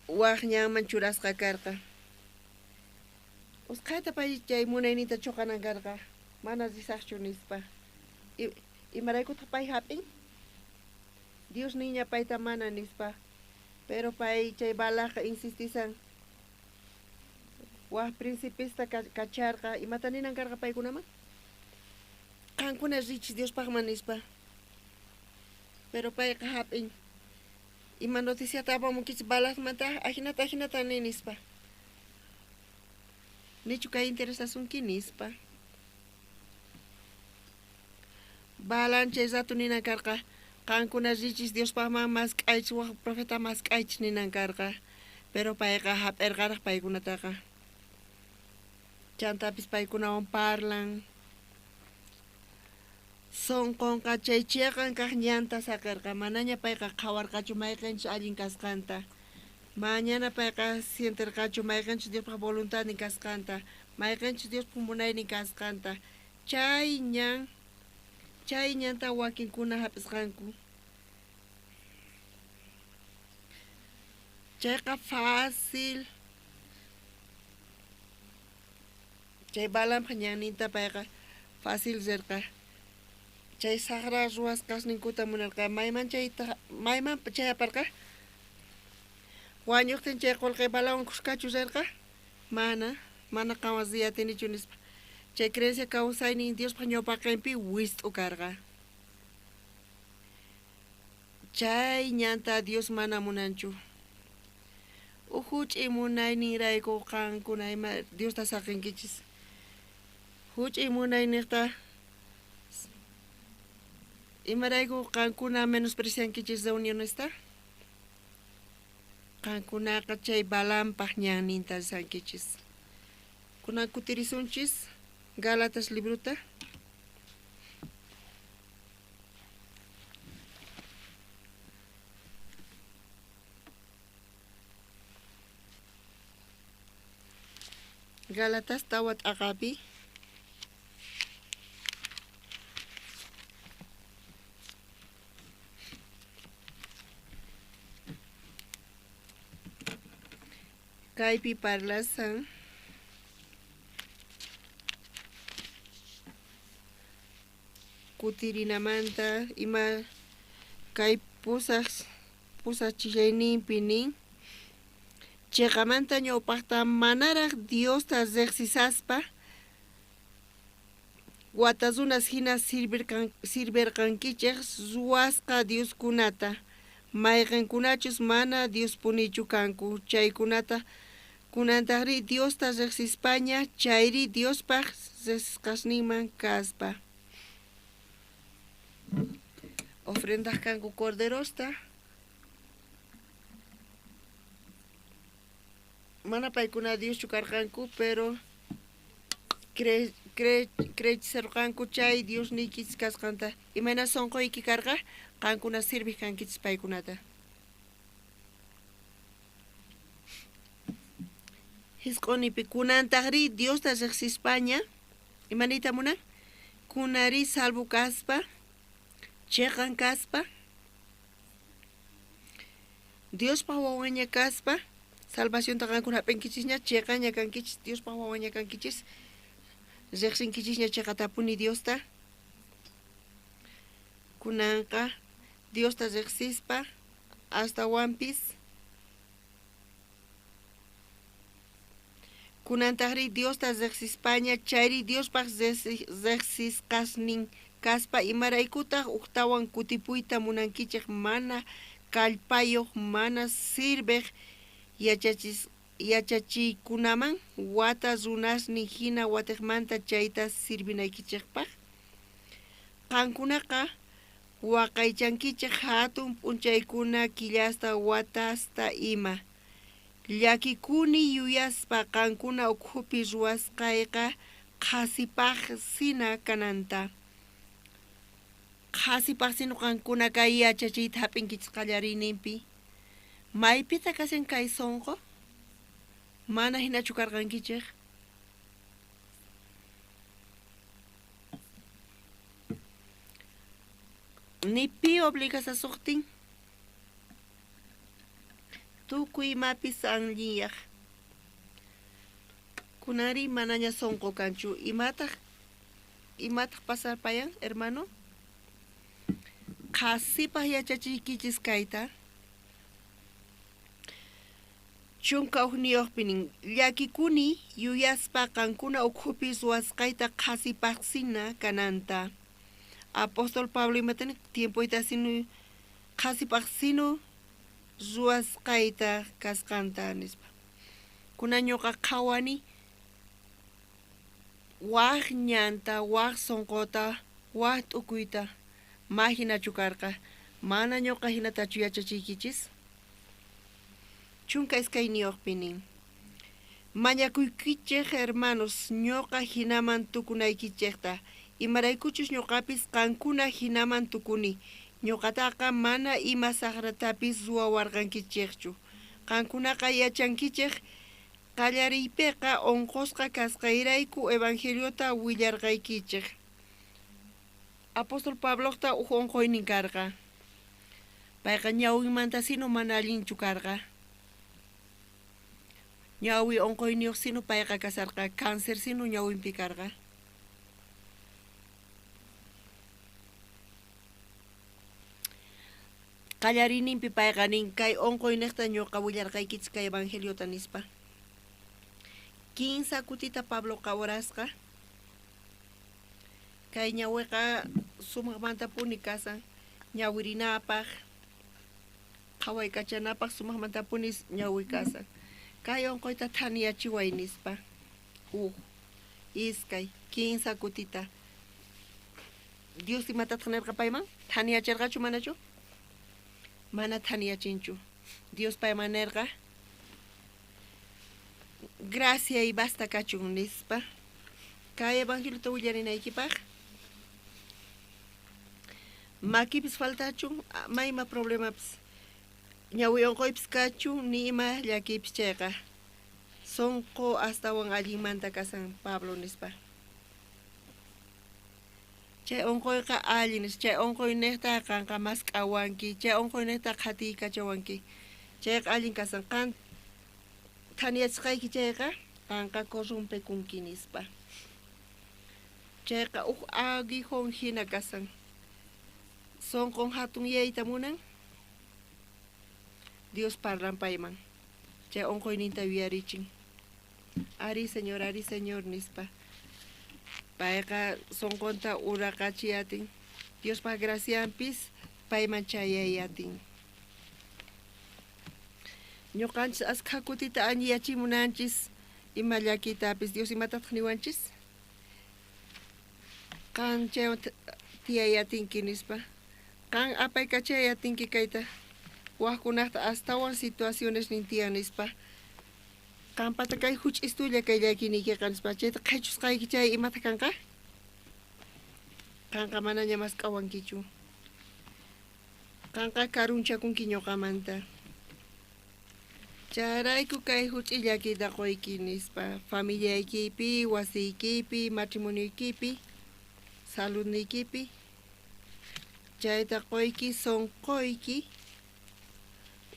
Waqñanman churasqa karqa. Usqayta pay chay munaynita chuqanan karqa mana risaqchu nispa. Imaraykutaq pay hap'in Dios niña payta mana nispa pero pay chay Balaqqa insistisan Wah principista kacharqa imata ninankarqa paykunaman qankuna richi Diospaq manispa pero payqa hap'in ima noticiata apamunkichis balasmanta ajinata ninispa nichu kay interesasunki nispa balan chay rato ninankarqa qankuna richis Diospaqman mas k'aychis waq profeta mas k'aychis ninankarqa pero payqa hap'irqaraq paykunataqa chantapis paykunawan parlan sonqonqa chay chiqan kaq ñanta saqirqa manaña payqa qhawarqachu mayqinchis allin kasqanta mañana payqa sientirqachu mayqinchis Diospaq voluntadnin kasqanta mayqinchis Diospaq munaynin kasqanta chay ñanta wakinkuna hap'isqanku chayqa fácil chay balanqa ñanninta payqa fácil rirqa chay saqra ruwas kasninkuta munarqa mayman chay aparqa wañuqtin chay qullqi balawan kushkachu rirqa mana qawas tinichu nispa chay creencia kawsaynin Diospaq ñawpaqinpi wist'u karqa chay ñanta Dios mana munanchu huch'uy munayninrayku qankuna ima Diosta saqinkichis huch'uy munayniqta imarayku qankuna menospreciankichis reunionista qankunaqa chay balanpaq ñanninta risankichis kunan kutirisunchis Gálatas libruta Gálatas tawat aqapi kaypi parlasan kutirinamanta ima kay pusaq chillayninpi nin chiqamanta ñawpaqta manaraq Diosta riqsisaspa watasunas hina sirvirqankichik ruwasqa Dioskunata mayqinkunachus mana Dios punichu kanku chaykunata kunantaqri Diosta riqsispaña chayri Diospaq riqsisqasninman kaspa ofrendas kanku corderosta mana paykuna Dios chukarqanku pero creychisarqanku chay Dios nikichis kasqanta imana sonqoyki karqa qankuna sirviq kankichis paykunata hisq'unipi kunantaqri Diosta riqsispaña imanita munan kunari salvo kaspa chiqan kaspa Diospaq wawaña kaspa salvación taqankuna hap'inkichishña chiqaña kankichis Diospaq wawaña kankichis riqsinkichishña chiqatapuni Diosta kunanqa Diosta riqsispa astawanpis kunantaqri Diosta riqsispaña chayri Diospaq riqsisqasnin kaspa imaraykutaq uqtawan kutipuyta munankichik mana kallpayuq mana sirviq yachachikunaman wata runasnin hina watiqmanta chayta sirvinaykichikpaq qankunaqa waqaychankichik hatun p'unchaykuna killasta watasta ima llakikuni yuyaspa qankuna ukhupi ruwasqayqa qhasipaq sina kananta qhasipaq sinu qankuna kay yachachiyta hap'inkichis qallariyninpi maypita kasin kay sonqo mana hinachu karqankichik nipi obligasasuqtin tukuy mapis anliyaq kunari manaña sonqo kanchu imataq pasarpayan hermano qhasipaq yachachiykichis kayta chunka uhniyuqpinin llakikuni yuyaspa qankuna ukhupis wasqayta qasipaqsina kananta. Apóstol Pablo imatani tiempoita sinu qasipaqsinu ruwasqayta kasqanta nispa. Kuna ñuqa qhawani waq ñanta, waq sonqota, waq t'ukuyta mahinachu karqa. Mana ñuqa hinatachu yachachiykichis. Chunka iskayniyuqpinin. Mañakuykichej hermanos, ñuqa hinaman tukunaykichejta. Imaraykuchus ñuqapis qankuna hinaman tukuni. Ñuqataqa mana ima saqratapis ruwawarqankichejchu. Qankunaqa yachankichej qallariypiqa onqusqa kasqayrayku evangeliota willarqaykichej. Apóstol Pabloqta onquynin karqa. Payqa ñawinmanta sino mana allinchu karqa. Ñawi onqoyniyuq sino payqa kasarqa, cáncer sino ñawinpi karqa. Qallarininpi payqa nin kay onqoyniyuqta ñuqa willarqaykichis kay evangeliota nispa. 15 kutita Pablo qawarasqa. Kay ñawiqa sumaqmanta puni kasan, ñawirinapaq, qawaykachanapaq sumaqmanta punis ñawi kasan. Kay onqoyta thaniyachiway nispa. Iskay 15 kutita. Dios imatataq nirqa payman? Thaniyachirqachu manachu? Mana thaniyachinchu. Dios payman nirqa gracia y basta kachun nispa. Kay evangelio willarinaykipaq. Makipis faltachun, mayma problemapis. Ñawi onqoypis kachun, ni ima llakipis chayqa. Sonqo astawan allinmanta kasan Pablo nispa. Chay onqoyqa allinis, chay onqoyniyta qanqa mas q'awanki, chay onqoyniyta qhatiykachawanki. Chayqa allin kasan qan thaniyachqayki chayqa qanqa corrompekunki nispa. Chayqa aguijón hina kasan. Sonqon hatun yayta munan. Dios parlan payman. Chay onqoyninta wiyarichin. Ari Señor nispa. Payqa sonqonta uraqachiyatin. Dios pa graciampis payman chayayatin. Ñuqanchis asqa kutita añiyachimunanchis ima llakitapis Dios imatataq niwanchis. Qan chay tiyayatinki nispa. Qan apaykachayatinki kayta. Waqkunaqta astawan situaciones nintiyan nispa. Qampata kay huch'istuylla kay llakiniykiqa nispa. Chayta qhaychusqayki chay imata kanqa? Qanqa manaña mas q'awankichu. Qanqa karunchakunki ñuqamanta. Chayrayku kay huch'i llakita qoyki nispa. Familiaykipi, wasiykipi, matrimonioykipi, saludniykipi. Chayta qoyki sonqoyki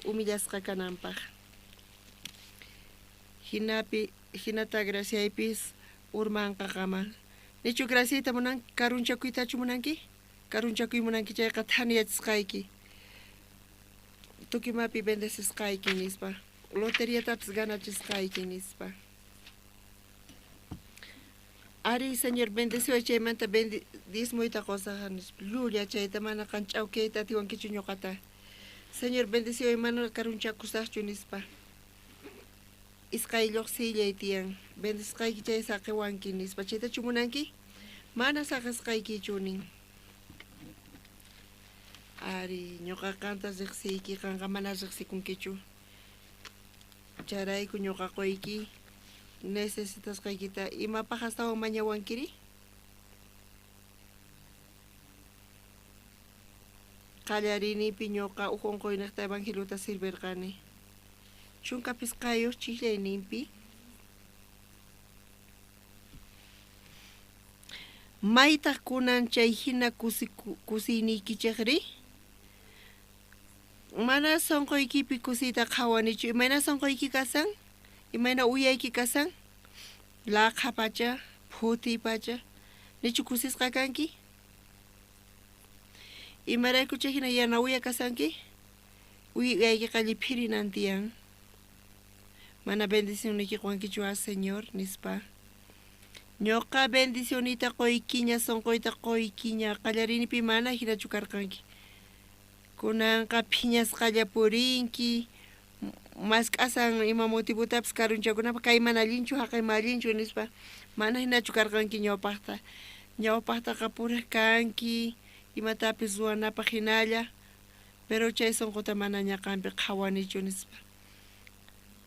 humillasqa kananpaq. Hinata graciaypis urmanqa qama. Nichu graciayta munan karunchakuytachu munanki? Karunchakuy munanki chayqa thaniyachisqayki. Tukimapi bendecesqayki nispa. Loteriatapis ganachisqayki nispa. Ari Señor bendeciwa chaymanta diezmoyta qosaqa nispa. Llulla chayta mana qanch'awkiyta atiwankichu ñuqata. Señor bendeciwa mana karunchakusaqchu nispa. Isqay lluqsillay tiyan. Bendecesqayki chay saqiwanki nispa. Chaytachu munanki? Mana saqasqaykichu nin. Ari ñuqa qanta riqsiyki qanqa mana riqsikunkichu. Charayku ñuqa qoyki necesitasqaykita imapaq astawan mañawankiri? Qallarinipi ñuqa uqunquyniqta evangeliota sirvirqani. Chunka pisqayuq chillayninpi maytaq kunan chay hina kusiynikichaqri? Mana sonqoykipi kusita qhawanichu. Imayna sonqoyki kasan? Imayna uyayki kasan? Laqha pacha, phuti pacha. Nichu kusisqa kanki? Imarayku chay hina yana uya kasanki? Uyayki qalli phirinantiyan. Mana bendición niki Juanquichua Señor nispa. Ñoqa bendicionita qoykiña sonqoyta qoykiña qallarinipi mana hinachukarqanki. Kunanqa phiñasqalla purinki. Mas k'asan ima motivutapas karunchakunapa kay mana allinchu haqay mallinchu nispa mana hinachukarqanki ñawpaqta. Ñawpaqtaqa pura kanki imatapis ruwanapaq hinalla. Pero chay sonqota mana ñaqanpi qhawanichu nispa.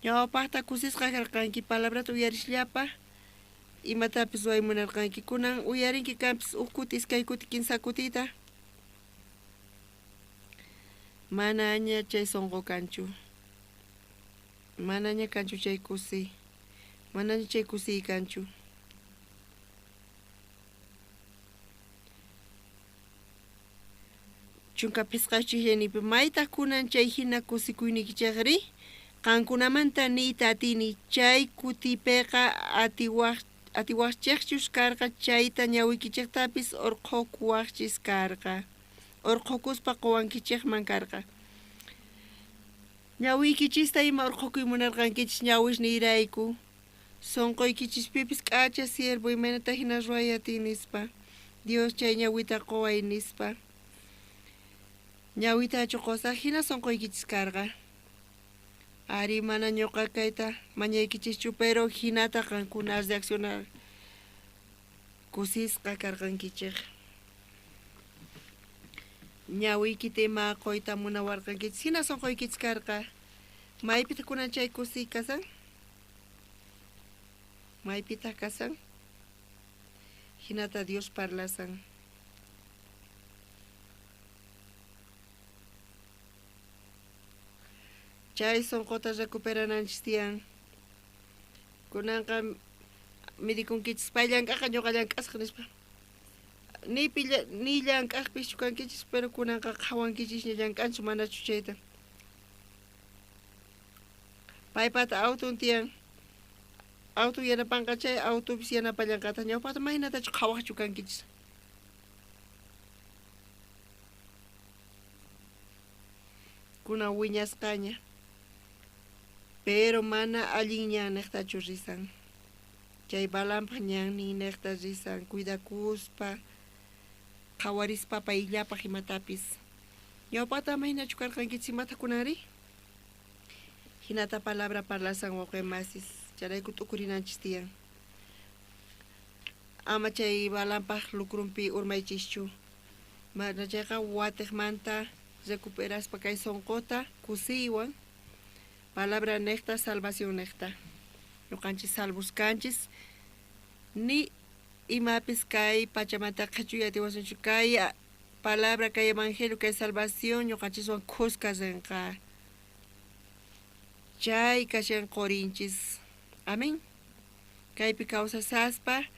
Ñawpaqta kusisqa karqanki palabrata uyarishllapa. Imatapis waymunarqanki kunan uyarinki kanpis ukuti iskay kuti kinsa kutita. Manaña chay sonqo kanchu. Manaña kanchu chay kusi. Manaña chay kusi kanchu. Chunka pisqachillanipi mayta kunan chay hina kusikuynikichaqri qankunamanta niyta atini chay kutipiqa atiwaqchikchus karqa chayta ñawikichiktapis urqukuwaqchis karqa. Urqukuspa quwankichikman karqa. Ñawikichista ima urqukuymunarqankichis ñawish nirayku. Sonqoykichispipis k'acha siervo imanata hina ruwayati nispa. Dios chay ñawita quway nispa. Ñawita chuqosa hina sonqoykichis karqa. Ari mana ñuqa kayta mañaykichischu pero hinata qankuna reaccionar kusisqa karqankichik. Ñawiykita ima qoyta munawarqankichis hina sonqoykichis karqa. Maypita kunan chay kusi kasan? Maypita kasan? Hinata Dios parlasan. Chay sonqota recuperananchis tiyan. Kunanqa midikunkichis payllankaqa ñuqa llank'asqa nispa. Ni llank'aqpischu kankichis pero kunanqa qhawankichis ña llank'anchu manachu chayta. Paypata autun tiyan. Auto yanapanqa chay autopis yanapallanqata ñawpaqta mahinatachu qhawaqchu kankichis. Kunan wiñasqaña. Pero mana allin ñan niqtachu risan. Chay balanpaq ñan ni niqta risan cuidakuspa qhawarispa payllapaq imatapis. Ñawpaqta mahinachu karqankichis imata kunari? Hinata palabra parlasan wawqimasis. Charayku tukurinanchis tiyan. Ama chay balanpaq lukrunpi urmaychischu. Mana chayqa watiqmanta recuperaspa kay sonqota kusiywan. Palabra necta, salvación necta. Ñuqanchis salvos kanchis. Ni imapis kay pachamanta qhachuyati wasunchu kay palabra, kay evangelio, kay salvación ñuqanchiswan qusqasinqa. Chay kashan qorinchis. Amén. Kaypi kawsasaspa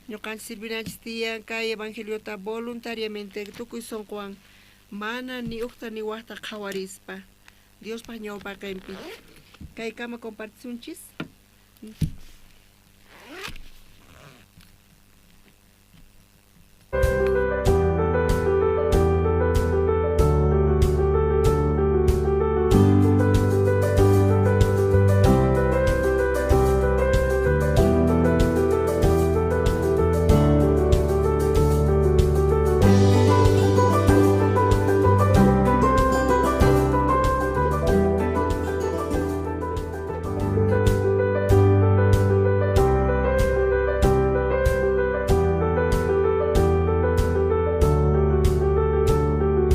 ñuqanchis sirvinanchis tiyan kay evangeliota voluntariamente tukuy sonqwan mana ni uqta ni waqta qhawarispa. Dios pa ñawpa kaypi. Kay kama compartisunchis.